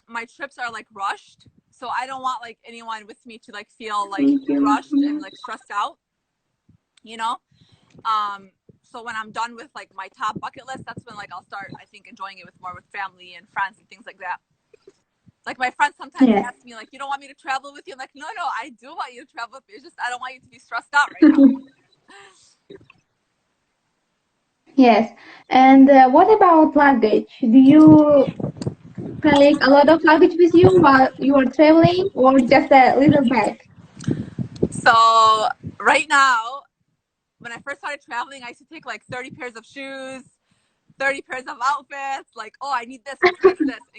C: my trips are like rushed. So I don't want like anyone with me to like feel like
D: Thank you.
C: rushed and like stressed out, you know? So when I'm done with like my top bucket list, that's when like I'll start, I think, enjoying it with more with family and friends and things like that. Like my friends sometimes
D: Yes.
C: ask me like, you don't want me to travel with you? I'm like, no, I do want you to travel with me. It's just I don't want you to be stressed out right now.
D: Yes. And what about luggage? Do you take a lot of luggage with you while you are traveling, or just a little bag?
C: So right now, when I first started traveling, I used to take like 30 pairs of shoes, 30 pairs of outfits. Like, oh, I need this in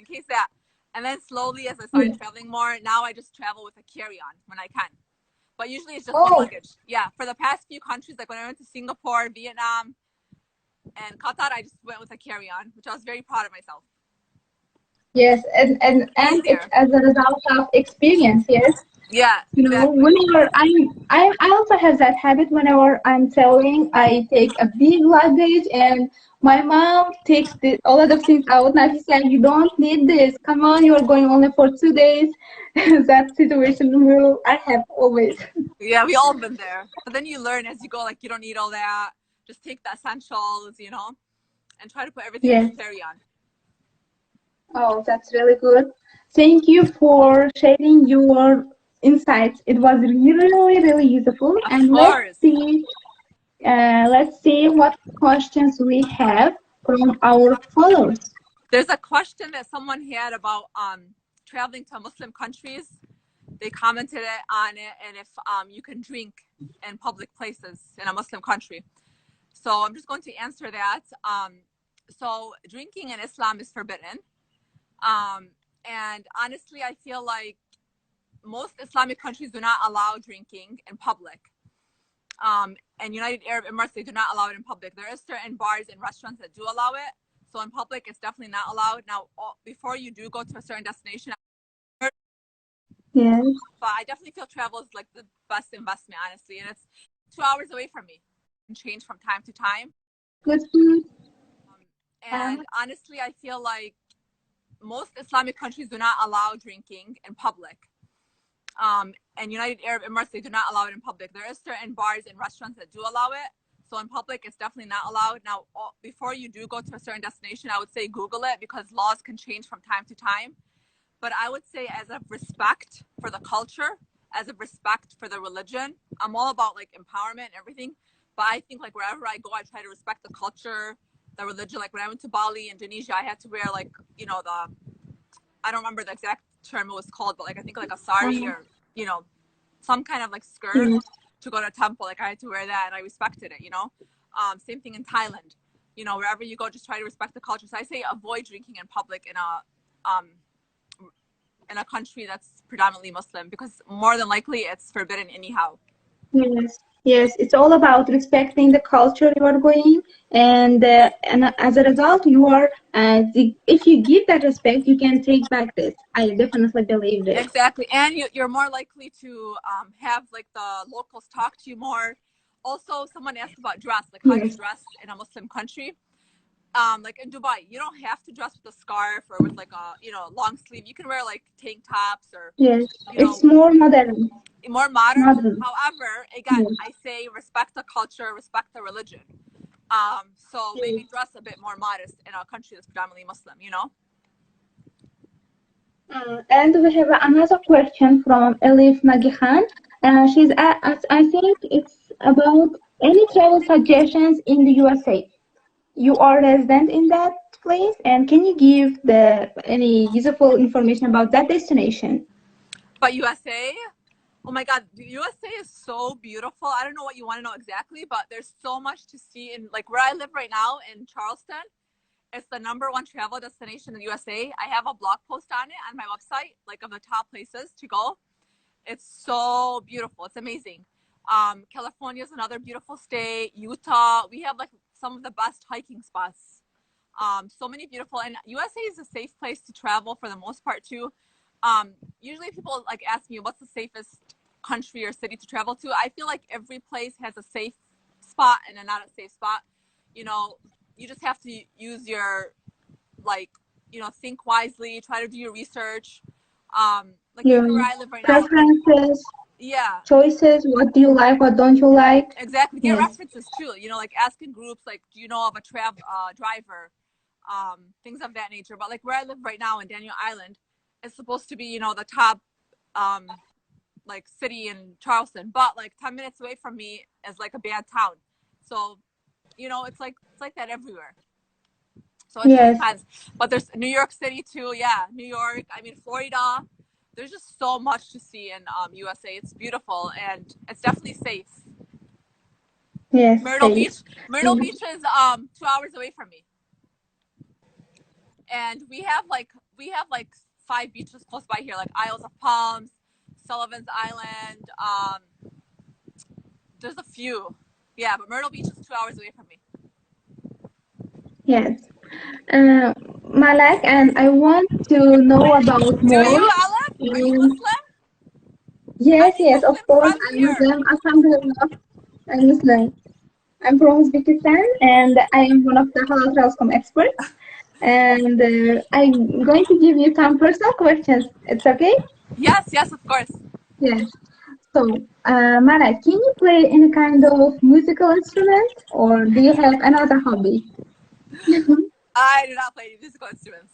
C: case that. And then slowly, as I started
D: Yes.
C: traveling more, now I just travel with a carry-on when I can. But usually it's just one
D: Oh,
C: luggage. Yeah, for the past few countries, like when I went to Singapore, Vietnam, and Qatar, I just went with a carry-on, which I was very proud of myself.
D: yes, and it's
C: Easier.
D: as a result of experience. Yes.
C: Yeah,
D: You know,
C: exactly.
D: whenever I also have that habit. Whenever I'm traveling, I take a big luggage, and my mom takes a lot of things out. Now she said, "You don't need this. Come on, you are going only for 2 days." That situation will I have always.
C: Yeah, we all been there. But then you learn as you go, like you don't need all that. Just take the essentials, and try to put everything in
D: Yes.
C: your carry-on.
D: Oh, that's really good. Thank you for sharing your insights. It was really useful.
C: Of
D: And
C: course.
D: let's see what questions we have from our followers.
C: There's a question that someone had about traveling to Muslim countries. They commented on it, and if you can drink in public places in a Muslim country. So I'm just going to answer that. So drinking in Islam is forbidden. And honestly, I feel like most Islamic countries do not allow drinking in public. And United Arab Emirates, they do not allow it in public. There are certain bars and restaurants that do allow it. So in public, it's definitely not allowed. Now, before you do go to a certain destination,
D: Yes.
C: but I definitely feel travel is like the best investment, honestly. And it's 2 hours away from me. And change from time to time.
D: Good food.
C: And honestly, I feel like most Islamic countries do not allow drinking in public. And United Arab Emirates, they do not allow it in public. There are certain bars and restaurants that do allow it. So in public, it's definitely not allowed. Now, before you do go to a certain destination, I would say Google it because laws can change from time to time. But I would say as a respect for the culture, as a respect for the religion, I'm all about like empowerment and everything. But I think like wherever I go, I try to respect the culture, the religion. Like when I went to Bali, Indonesia, I had to wear like, I don't remember the exact term it was called, but like I think like a sari or, some kind of like skirt
D: Yes.
C: to go to a temple. Like I had to wear that and I respected it, Same thing in Thailand. Wherever you go, just try to respect the culture. So I say avoid drinking in public in a country that's predominantly Muslim because more than likely it's forbidden anyhow.
D: Yes. Yes. It's all about respecting the culture you are going, and as a result, you are. If you give that respect, you can take back this. I definitely believe this.
C: Exactly. And you're more likely to have like the locals talk to you more. Also, someone asked about dress, like how do you
D: Yes.
C: dress in a Muslim country? Like in Dubai, you don't have to dress with a scarf or with like a long sleeve. You can wear like tank tops or
D: Yes.
C: you
D: It's
C: know
D: more modern.
C: more modern.
D: Modern.
C: However, again,
D: Yes.
C: I say respect the culture, respect the religion. So maybe dress a bit more modest in a country that's predominantly Muslim.
D: And we have another question from Elif Nagihan. I think it's about any travel suggestions in the USA. You are resident in that place, and can you give any useful information about that destination?
C: But USA, oh my God, the USA is so beautiful. I don't know what you want to know exactly, but there's so much to see in like where I live right now in Charleston. It's the #1 travel destination in the USA. I have a blog post on it on my website, like of the top places to go. It's so beautiful. It's amazing. California is another beautiful state. Utah, we have like some of the best hiking spots. So many beautiful, and USA is a safe place to travel for the most part too. Usually people like ask me what's the safest country or city to travel to. I feel like every place has a safe spot and a not a safe spot. You know, you just have to use your think wisely, try to do your research. Like
D: Your
C: even where I live right now,
D: preferences,
C: yeah,
D: choices, what do you like, what don't you like?
C: exactly. Get
D: Yes.
C: references too. Like asking groups, like, do you know of a driver, things of that nature. But like where I live right now in Daniel Island, it's supposed to be the top like city in Charleston, but like 10 minutes away from me is like a bad town. So it's like that everywhere. So it just
D: Yes.
C: depends. But there's New York City too. Yeah, New York. I mean, Florida. There's just so much to see in USA. It's beautiful and it's definitely safe.
D: Yes.
C: Myrtle
D: Safe.
C: Beach is 2 hours away from me, and we have like 5 beaches close by here, like Isles of Palms, Sullivan's Island. There's a few. Yeah, but Myrtle Beach is 2 hours away from me.
D: Yes. Malak, and I want to know about
C: Do
D: more.
C: you, Aleph? Are you Muslim?
D: Yes,
C: I need
D: yes, of
C: Muslim
D: course,
C: friends
D: I'm
C: here.
D: Muslim. Alhamdulillah, I'm Muslim. I'm from Uzbekistan, and I am one of the Halal Transcom experts. And I'm going to give you some personal questions. It's okay?
C: Yes, of course.
D: Yes. So, Malak, can you play any kind of musical instrument, or do you have another hobby?
C: I do not play any musical instruments.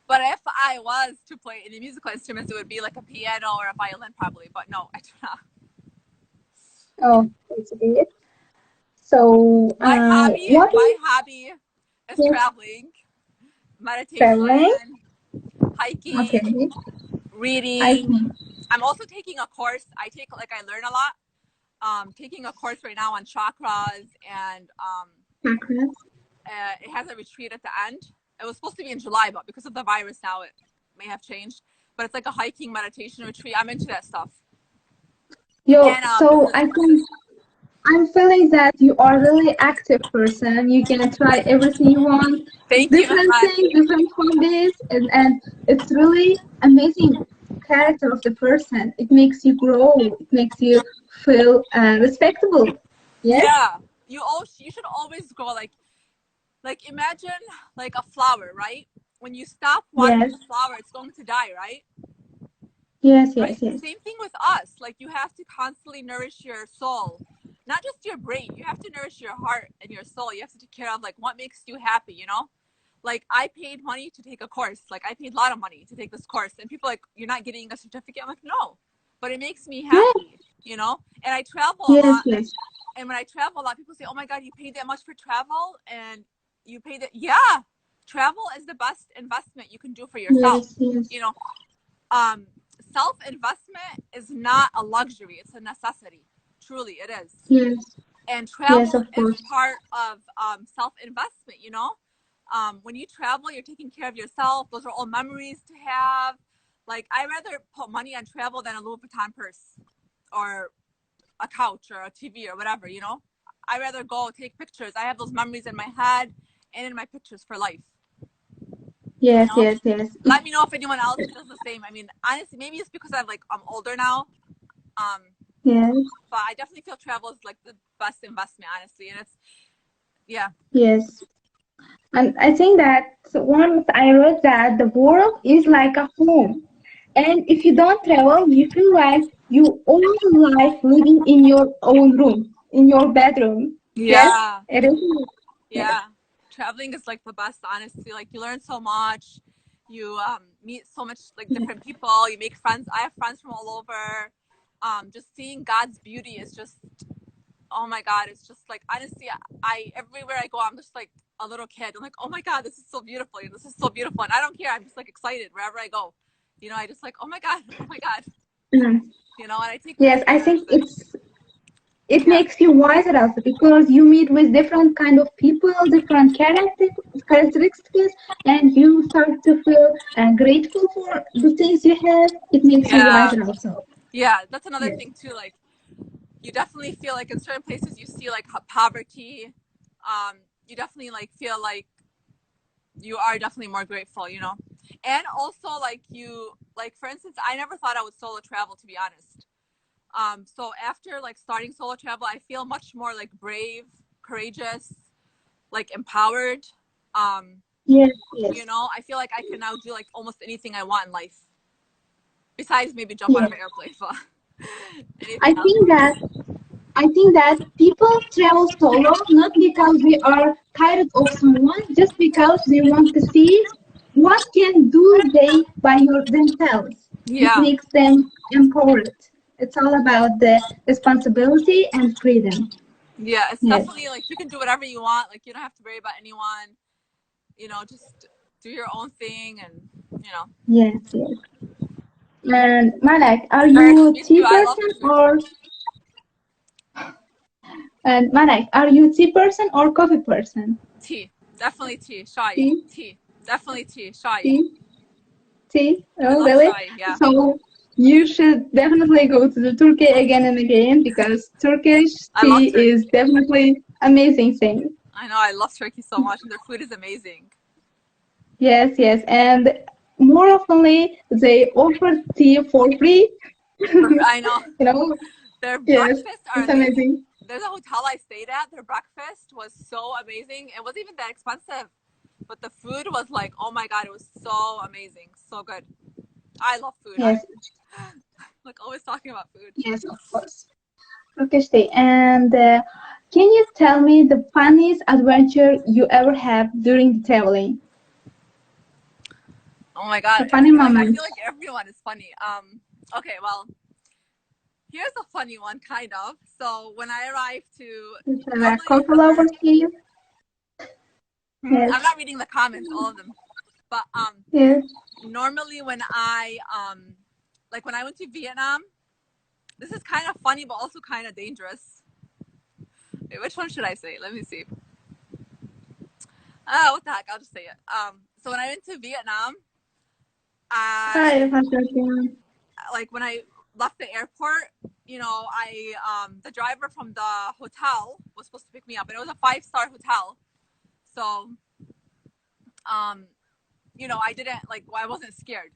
C: But if I was to play any musical instruments, it would be like a piano or a violin, probably. But no, I do not.
D: Oh, that's great. So,
C: My hobby,
D: what
C: my
D: is
C: hobby is
D: your
C: traveling, meditation,
D: traveling?
C: hiking,
D: Okay, I
C: reading.
D: see.
C: I'm also taking a course. I learn a lot. Taking a course right now on chakras, and
D: Chakras.
C: it has a retreat at the end. It was supposed to be in July, but because of the virus now, it may have changed. But it's like a hiking meditation retreat. I'm into that stuff.
D: Yo,
C: And
D: so I'm feeling that you are a really active person. You can try everything you want,
C: thank you very
D: different
C: much.
D: things, different hobbies, and it's really amazing character of the person. It makes you grow. It makes you feel respectable. Yes.
C: Yeah, you should always go like imagine like a flower, right? When you stop watering
D: Yes.
C: the flower, it's going to die, right?
D: Yes.
C: Right?
D: Yes. Yes.
C: Same thing with us. Like you have to constantly nourish your soul, not just your brain. You have to nourish your heart and your soul. You have to take care of like what makes you happy, you know? Like I paid money to take a course. Like I paid a lot of money to take this course, and people are like, you're not getting a certificate. I'm like, no, but it makes me
D: Yes.
C: happy, you know? And I travel a
D: Yes.
C: lot.
D: Yes.
C: And when I travel a lot, people say, oh my God, you paid that much for travel? And you paid it. Yeah. Travel is the best investment you can do for yourself.
D: Yes. Yes.
C: You know, um, self-investment is not a luxury. It's a necessity. Truly, it is.
D: Yes.
C: And
D: Yes.
C: travel
D: Of
C: is
D: course.
C: part of self-investment, you know? When you travel, you're taking care of yourself. Those are all memories to have. Like, I rather put money on travel than a Louis Vuitton purse or a couch or a TV or whatever, you know? I rather go take pictures. I have those memories in my head and in my pictures for life. You
D: Yes.
C: know?
D: Yes. Yes.
C: Let me know if anyone else feels the same. I mean, honestly, maybe it's because I'm older now.
D: Yes.
C: But I definitely feel travel is like the best investment, honestly. And it's
D: Yes. And I think that once I read that the world is like a home. And if you don't travel, you feel like you all life living in your own room, in your bedroom. Yes,
C: yeah.
D: it is. Yes.
C: Yeah. Traveling is like the best, honestly. Like you learn so much. You meet so much like different people. You make friends. I have friends from all over. Just seeing God's beauty is just, oh my God, it's just like honestly, I everywhere I go, I'm just like a little kid. I'm like, oh my God, this is so beautiful. This is so beautiful, and I don't care. I'm just like excited wherever I go. You know, I just like, oh my God, oh my God.
D: Mhm.
C: You know, and I take
D: Yes, I
C: pictures
D: think
C: and
D: it
C: yeah,
D: makes you wiser also because you meet with different kind of people, different characteristics, and you start to feel grateful for the things you have. It makes you
C: yeah,
D: wiser also.
C: yeah. That's another
D: Yes.
C: thing too. Like you definitely feel like in certain places you see like poverty. You definitely like feel like you are definitely more grateful, you know. And also like you like for instance, I never thought I would solo travel, to be honest. So after like starting solo travel, I feel much more like brave, courageous, like empowered.
D: Yes,
C: You
D: yes,
C: know, I feel like I can now do like almost anything I want in life, besides maybe jump out
D: yes.
C: of an airplane. But
D: I
C: anything else?
D: think that I think that people travel solo not because we are tired of someone, just because they want to see what can do they by themselves. It
C: Yeah,
D: makes them empowered. It's all about the responsibility and freedom.
C: yeah. It's
D: Yes,
C: definitely like you can do whatever you want. Like you don't have to worry about anyone. You know, just do your own thing, and you know.
D: yes, yes. And Malak, are
C: Very,
D: you
C: me too.
D: tea
C: I love
D: person
C: food.
D: or and Malak, are you tea person or coffee person?
C: Tea, definitely tea. Shy,
D: Tea,
C: tea, definitely tea. Shy.
D: tea, tea.
C: I
D: Oh,
C: love
D: really?
C: shy. Yeah,
D: So you should definitely go to the Turkey again and again because Turkish
C: I love
D: tea is
C: Turkey.
D: definitely amazing thing.
C: I know. I love Turkey so much, and their food is amazing.
D: Yes, yes, and more oftenly they offer tea for free.
C: I know.
D: You know,
C: Their
D: yes,
C: breakfasts are
D: it's
C: amazing.
D: amazing.
C: There's a hotel I stayed at. Their breakfast was so amazing. It wasn't even that expensive, but the food was like, oh my god, it was so amazing, so good. I love food. I'm
D: Yes,
C: like always talking about food.
D: yes, of course. Turkish tea. And can you tell me the funniest adventure you ever have during the traveling?
C: Oh my god,
D: The funny
C: like I
D: moment.
C: feel like everyone is funny. Okay, well, here's a funny one, kind of. So when I arrived to
D: Is there a
C: normally
D: couple over here? Yes,
C: I'm not reading the comments, all of them, but
D: yes.
C: normally when I like when I went to Vietnam, this is kind of funny but also kind of dangerous. Wait, which one should I say? Let me see. What the heck? I'll just say it. So when I went to Vietnam,
D: Hi,
C: I
D: Fatima.
C: like when I left the airport, you know, I the driver from the hotel was supposed to pick me up, and it was a 5-star hotel. So um, you know, I didn't like I wasn't scared.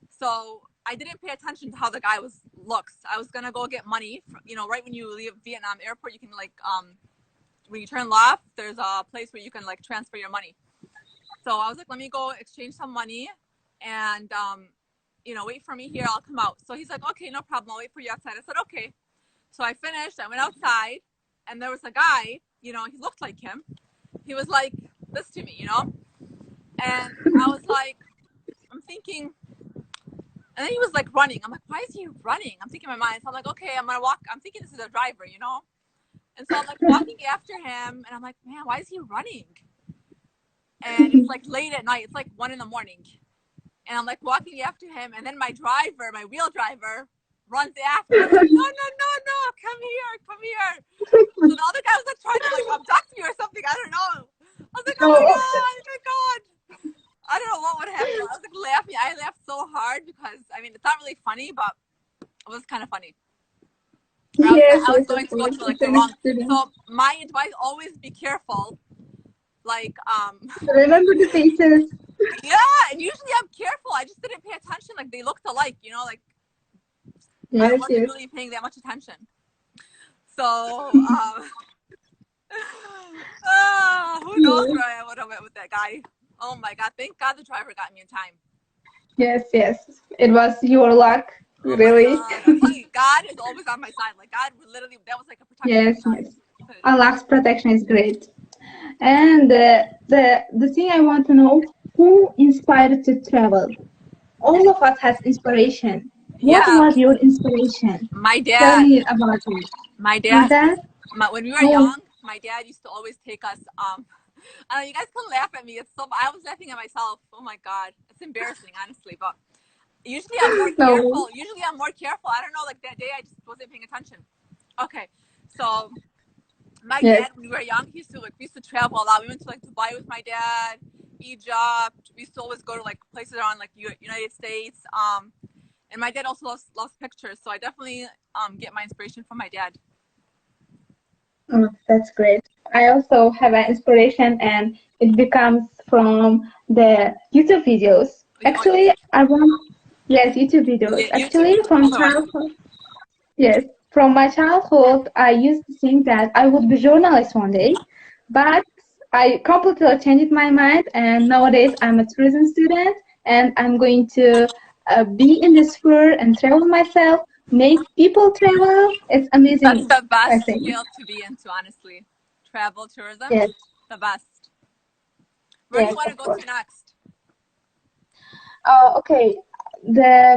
C: So I didn't pay attention to how the guy was looks. I was gonna go get money. You know, right when you leave Vietnam airport, you can like when you turn left, there's a place where you can like transfer your money. So I was like, let me go exchange some money, and you know, wait for me here. I'll come out. So he's like, okay, no problem. I'll wait for you outside. I said, okay. So I finished. I went outside, and there was a guy. You know, he looked like him. He was like this to me, you know, and I was like, I'm thinking. And then he was like running. I'm like, why is he running? I'm thinking in my mind. So I'm like, okay, I'm gonna walk. I'm thinking this is a driver, you know. And so I'm like walking after him, and I'm like, man, why is he running? And it's like late at night. It's like 1 in the morning, and I'm like walking after him, and then my driver, my wheel driver, runs after. I'm like, no, no, no, no, come here, come here. So the other guy was like trying to like abduct me or something. I don't know. I was like, oh my
D: Oh,
C: god, oh my god. I don't know what would happen. I was like laughing. I laughed so hard because I mean it's not really funny, but it was kind of funny.
D: yes,
C: I was
D: yes, of
C: going to go
D: course.
C: to like
D: It's
C: the
D: an
C: wrong.
D: experience.
C: So my advice: always be careful. Like
D: Remember the faces.
C: yeah, and usually I'm careful. I just didn't pay attention. Like they looked alike, you know. Like I
D: Yes,
C: wasn't
D: yes.
C: really paying that much attention. So who knows
D: Yes,
C: where I would have went with that guy. Oh my god! Thank God the driver got me in time.
D: yes, yes. It was your luck,
C: Oh my
D: really.
C: god! I'm telling you, God is always on my side. Like God literally, that was like a protection
D: Yes,
C: from God.
D: yes. Allah's protection is great. And the thing I want to know, who inspired to travel? All of us has inspiration. What
C: Yeah,
D: was your inspiration?
C: my
D: Tell
C: dad.
D: me about it.
C: My
D: Your
C: dad.
D: dad?
C: When we were
D: Oh,
C: young, my dad used to always take us. I don't know, you guys can laugh at me. It's so. I was laughing at myself. Oh my god, it's embarrassing, honestly. But usually I'm more
D: no.
C: careful. Usually I'm more careful. I don't know. Like that day, I just wasn't paying attention. Okay, so my
D: Yes.
C: dad, when we were young, we used to travel a lot. We went to like Dubai with my dad, Egypt. We used to always go to like places around like United States. And my dad also loves pictures, so I definitely get my inspiration from my dad.
D: Oh, that's great. I also have an inspiration, and it becomes from the YouTube videos. Actually, I want, yes, YouTube videos.
C: YouTube
D: Actually, from
C: videos.
D: childhood, yes, from my childhood, I used to think that I would be journalist one day, but I completely changed my mind, and nowadays I'm a tourism student, and I'm going to be in this world and travel myself, make people travel. It's
C: That's
D: amazing,
C: the
D: I
C: best
D: think.
C: field to be into, honestly. Travel, tourism,
D: Yes,
C: the best. Where do you
D: yes,
C: want to
D: of
C: go
D: course.
C: to next?
D: Okay.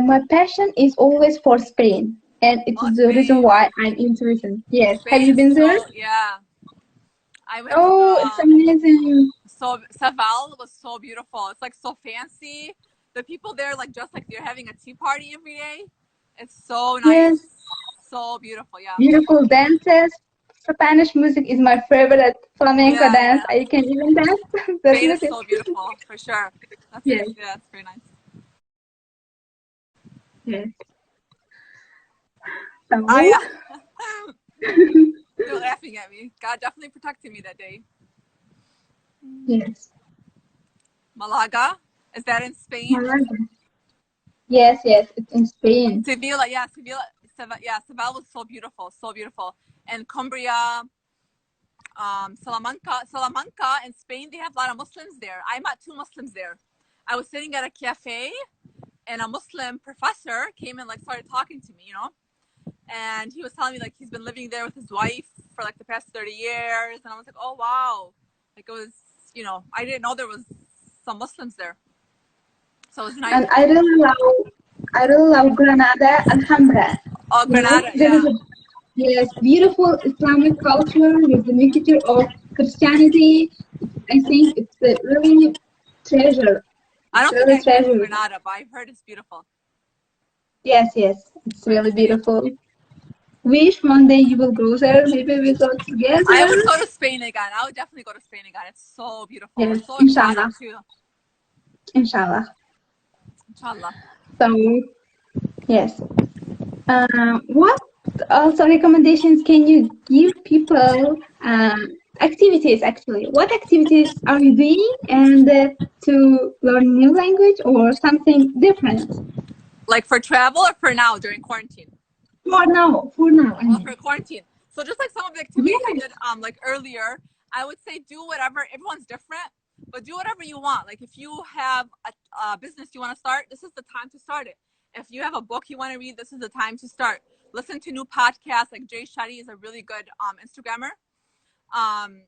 D: My passion is always for Spain, and it
C: Oh,
D: is the reason
C: Spain.
D: why I'm in tourism. Yes. Have
C: Spain
D: you
C: is
D: been there?
C: so, yeah. I went to,
D: Oh, it's amazing.
C: so Saval was so beautiful. It's like so fancy. The people there, like, just like they're having a tea party every day. It's so nice.
D: Yes,
C: So beautiful, yeah.
D: beautiful dances. Spanish music is my favorite flamenco
C: Yeah,
D: dance.
C: yeah.
D: I can even dance that
C: Spain is
D: music.
C: so beautiful, for sure. That's,
D: Yes,
C: yeah, it's very nice.
D: yes. So,
C: I, they're laughing at me. God definitely protected me that day.
D: yes.
C: Malaga, is that in Spain?
D: Malaga. Yes, yes, it's in Spain.
C: Sevilla, yeah, Sevilla, yeah, Seville was so beautiful, so beautiful. And Cumbria, Salamanca in Spain, they have a lot of Muslims there. I met two Muslims there. I was sitting at a cafe, and a Muslim professor came and like started talking to me, you know, and he was telling me like he's been living there with his wife for like the past 30 years, and I was like, oh wow, like it was, you know, I didn't know there was some Muslims there, so it was nice.
D: And I really love Granada, Alhambra.
C: Oh,
D: You know,
C: Granada,
D: there is
C: yeah.
D: a yes, beautiful Islamic culture with the mixture of Christianity. I think it's a really treasure.
C: I
D: It's
C: don't think
D: really
C: I've been to
D: treasure.
C: Granada, but I've heard it's beautiful.
D: Yes, yes, it's
C: Great
D: really
C: city.
D: beautiful. Wish one day you will go there. Maybe we go
C: I
D: together.
C: would go to Spain again. I would definitely go to Spain again. It's so beautiful.
D: Yes,
C: It's so exotic
D: inshallah,
C: too.
D: inshallah.
C: Inshallah.
D: So yes. What also recommendations can you give people? Activities actually. What activities are you doing and to learn new language or something different?
C: Like for travel or for now during quarantine?
D: For now, I
C: Well,
D: mean.
C: for quarantine. So just like some of the activities I
D: Yes,
C: did like earlier, I would say do whatever. Everyone's different, but do whatever you want. Like if you have a business you want to start, this is the time to start it. If you have a book you want to read, this is the time to start. Listen to new podcasts. Like Jay Shetty is a really good Instagrammer. Um,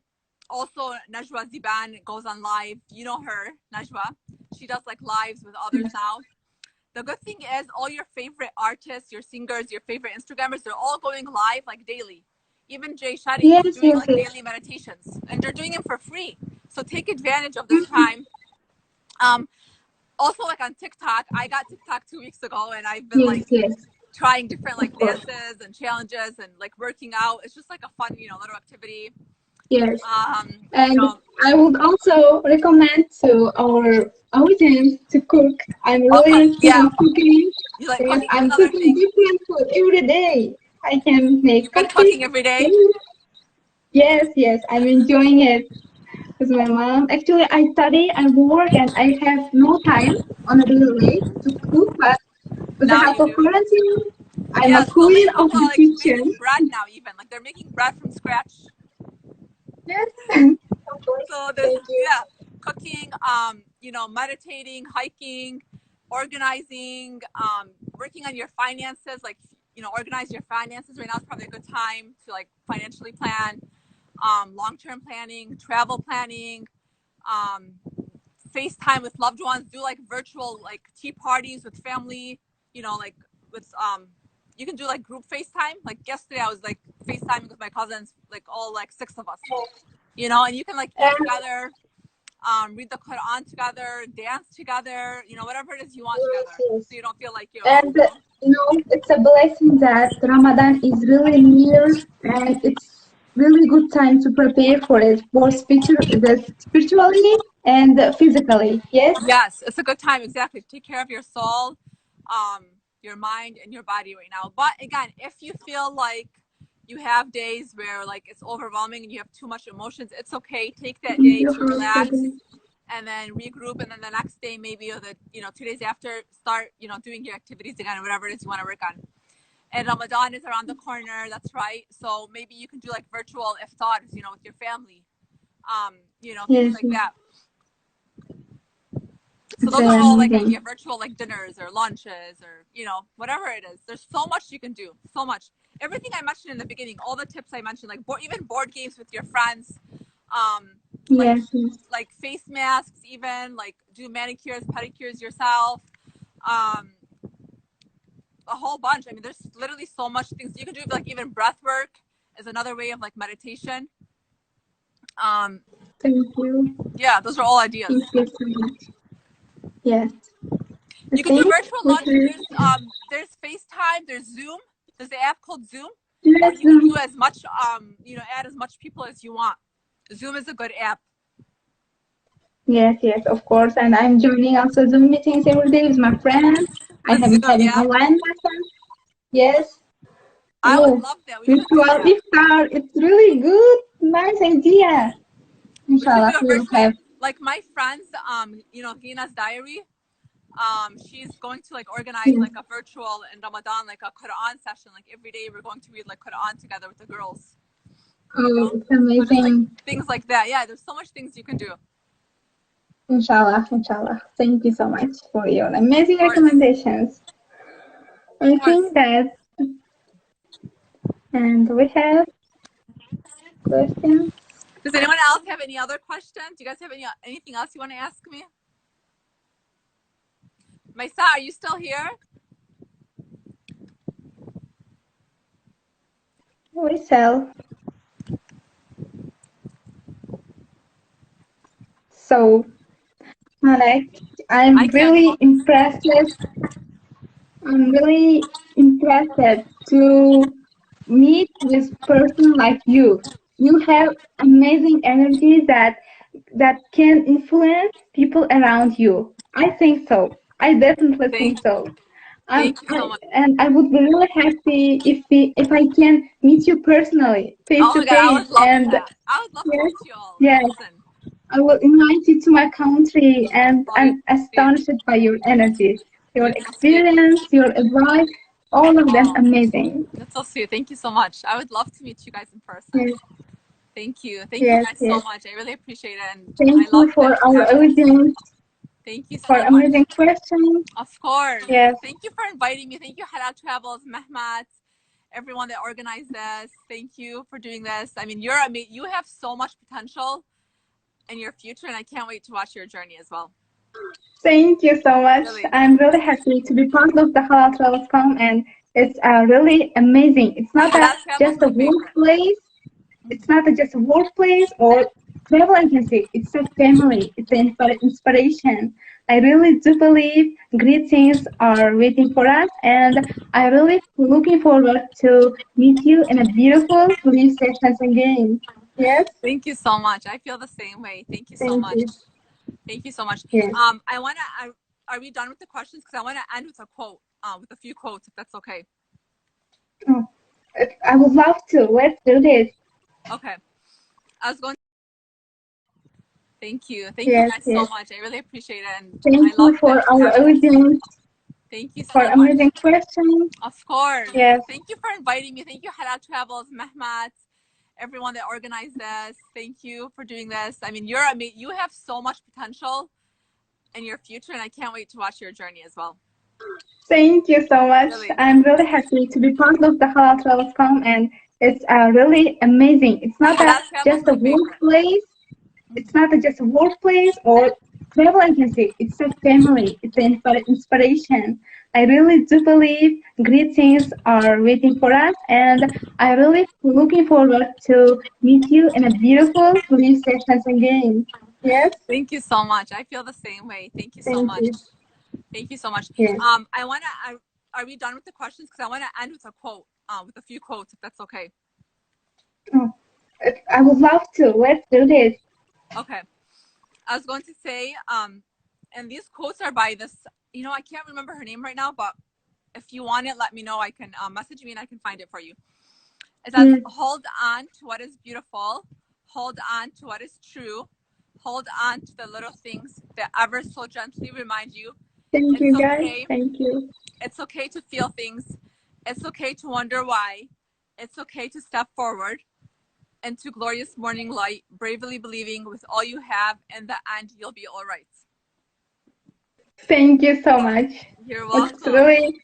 C: Also, Najwa Ziban goes on live. You know her, Najwa. She does like lives with others now. The good thing is, all your favorite artists, your singers, your favorite Instagrammers, they're all going live like daily. Even Jay Shetty,
D: yes,
C: he's doing
D: yes,
C: like
D: yes.
C: daily meditations, and they're doing it for free. So take advantage of this time. Um, Also, like on TikTok, I got TikTok 2 weeks ago, and I've been
D: Yes,
C: like
D: yes,
C: trying different
D: of
C: like
D: course.
C: dances and challenges and like working out. It's just like a fun, little activity.
D: Yes.
C: You
D: And
C: know,
D: I would also recommend to our audience to cook. I'm really keen
C: yeah,
D: on cooking.
C: you like
D: Yes,
C: cooking is
D: I'm
C: another
D: cooking
C: thing.
D: different food every day. I can make
C: You've been
D: cupcakes.
C: cooking every day.
D: Yes, yes, I'm enjoying it with my mom. Actually, I study, I work, and I have no time on a daily basis to cook. But with the
C: Now
D: help
C: you
D: of
C: do.
D: quarantine, I'm
C: Yeah,
D: a
C: so
D: queen
C: many
D: of
C: people
D: the
C: are like making
D: kitchen.
C: bread now. Even like they're making bread from scratch.
D: Yes, of course.
C: So there's,
D: Thank you.
C: yeah, cooking, meditating, hiking, organizing, working on your finances, like, organize your finances. Right now is probably a good time to like financially plan, long-term planning, travel planning, um, FaceTime with loved ones, do like virtual like tea parties with family, like with you can do like group FaceTime. Like yesterday I was like FaceTiming with my cousins, like all like six of us, and you can like eat
D: And
C: together, read the Quran together, dance together, whatever it is you want
D: yes,
C: together.
D: yes.
C: So you don't feel like
D: And it's a blessing that Ramadan is really near, and it's really good time to prepare for it, both spiritually and physically. Yes,
C: yes, it's a good time, exactly. Take care of your soul, your mind and your body right now. But again, if you feel like you have days where like it's overwhelming and you have too much emotions, it's okay. Take that
D: Thank
C: day
D: you
C: to
D: for
C: relax
D: today.
C: and then regroup, and then the next day maybe, or the 2 days after, start doing your activities again, or whatever it is you want to work on. And Ramadan is around the corner. That's right. So maybe you can do like virtual iftars, with your family, things
D: Yes,
C: like that. So
D: it's
C: those are all like
D: amazing.
C: virtual like dinners or lunches or whatever it is. There's so much you can do. So much. Everything I mentioned in the beginning, all the tips I mentioned, like even board games with your friends, like
D: Yes, yes.
C: like face masks, even like do manicures, pedicures yourself, a whole bunch. I mean, there's literally so much things you can do. Like even breath work is another way of like meditation.
D: Thank you.
C: Yeah, those are all ideas.
D: Thank you so much. Yes. I
C: You can do
D: think
C: virtual
D: we
C: lunch.
D: can.
C: There's FaceTime. There's Zoom. There's the app called Zoom, where
D: Yes,
C: you can do as much, add as much people as you want. Zoom is a good app.
D: yes, yes, of course. And I'm joining also Zoom meetings every day with my friends. I
C: With
D: have
C: Zoom,
D: having
C: yeah.
D: online lessons. Yes.
C: I would
D: Oh,
C: love that. We should do
D: virtual
C: that.
D: iftar. It's really good. Nice idea.
C: We should
D: Inshallah,
C: do a
D: we will
C: virtual.
D: have.
C: Like my friends, Gina's diary. She's going to like organize
D: Yes.
C: like a virtual in Ramadan, like a Quran session. Like every day we're going to read like Quran together with the girls.
D: Oh, it's
C: So just like
D: amazing.
C: things like that. Yeah, there's so much things you can do.
D: Inshallah, inshallah. Thank you so much for your amazing
C: Of course.
D: recommendations. I
C: Of course.
D: think that, and we have questions.
C: Does anyone else have any other questions? Do you guys have anything else you want to ask me? Maisa, are you still here?
D: We sell. So, Malek,
C: I
D: I'm
C: can't
D: really
C: focus.
D: impressed. I'm really interested to meet with person like you. You have amazing energy that can influence people around you. I think so. I definitely think so.
C: Thank you so much.
D: And I would be really happy if I can meet you personally, face
C: Oh
D: to
C: my god, I
D: face.
C: would love
D: And
C: that. I would love to
D: yes,
C: meet you all in
D: yes,
C: person.
D: I will invite you to my country, and
C: Oh, you're
D: I'm
C: so sweet.
D: astonished by your energy, your
C: You're so sweet.
D: experience, your advice, all of them
C: Oh,
D: amazing.
C: that's so sweet. Thank you so much. I would love to meet you guys in person.
D: Yes,
C: Thank you. Thank you
D: yes,
C: guys so
D: yes.
C: much. I really appreciate it. And I
D: Thank
C: love
D: you
C: that
D: for
C: you
D: our
C: have this.
D: audience,
C: Thank you
D: for
C: so much.
D: amazing questions.
C: Of course.
D: Yes,
C: Thank you for inviting me. Thank you, Halal Travels, Mehmet, everyone that organized this. Thank you for doing this. I mean, you have so much potential in your future, and I can't wait to watch your journey as well.
D: thank you so much.
C: Really.
D: I'm really happy to be part of the Halal Travels.com, and it's really amazing. It's not
C: Halal Travels is
D: just a
C: my favorite.
D: workplace. It's not just a workplace or travel agency. It's a family. It's an inspiration. I really do believe great things are waiting for us, and I really looking forward to meet you in a beautiful belief sessions again. Yes,
C: Thank you so much. I feel the same way. Thank you so
D: thank
C: much.
D: you.
C: Thank you so much.
D: Yes.
C: I want to. Are we done with the questions? Because I want to end with a quote. With a few quotes, if that's okay.
D: Oh, I would love to. Let's do this.
C: Okay. I was going. Thank you. Thank you
D: Yes,
C: guys so
D: yes.
C: much. I really appreciate it, and
D: Thank
C: I
D: you
C: love
D: for
C: that you
D: our
C: have this.
D: audience,
C: Thank you
D: for
C: so much.
D: amazing questions.
C: Of course.
D: Yes.
C: Thank you for inviting me. Thank you, Halal Travels, Mehmet, everyone that organized this. Thank you for doing this. I mean, you have so much potential in your future, and I can't wait to watch your journey as well.
D: Thank you so much.
C: Really.
D: I'm really happy to be part of the Halal Travels.com, and it's really amazing. It's not
C: Halal Travels
D: just
C: is
D: a
C: my favorite.
D: workplace. It's not just a workplace or travel agency. It's a family. It's an inspiration. I really do believe great things are waiting for us, and I really looking forward to meet you in a beautiful belief sessions again. Yes,
C: Thank you so much. I feel the same way. Thank you so
D: thank
C: much.
D: you.
C: Thank you so much.
D: Yes.
C: I want to. Are we done with the questions? Because I want to end with a quote. With a few quotes, if that's okay.
D: Oh, I would love to. Let's do this.
C: Okay. I was going to say, and these quotes are by this. I can't remember her name right now, but if you want it, let me know. I can message me and I can find it for you. It says, hold on to what is beautiful, hold on to what is true, hold on to the little things that ever so gently remind you
D: Thank
C: it's
D: you, guys.
C: okay.
D: Thank you.
C: It's okay to feel things. It's okay to wonder why. It's okay to step forward into glorious morning light, bravely believing with all you have, in the end, you'll be all right.
D: Thank you so much.
C: You're
D: It's
C: welcome.
D: really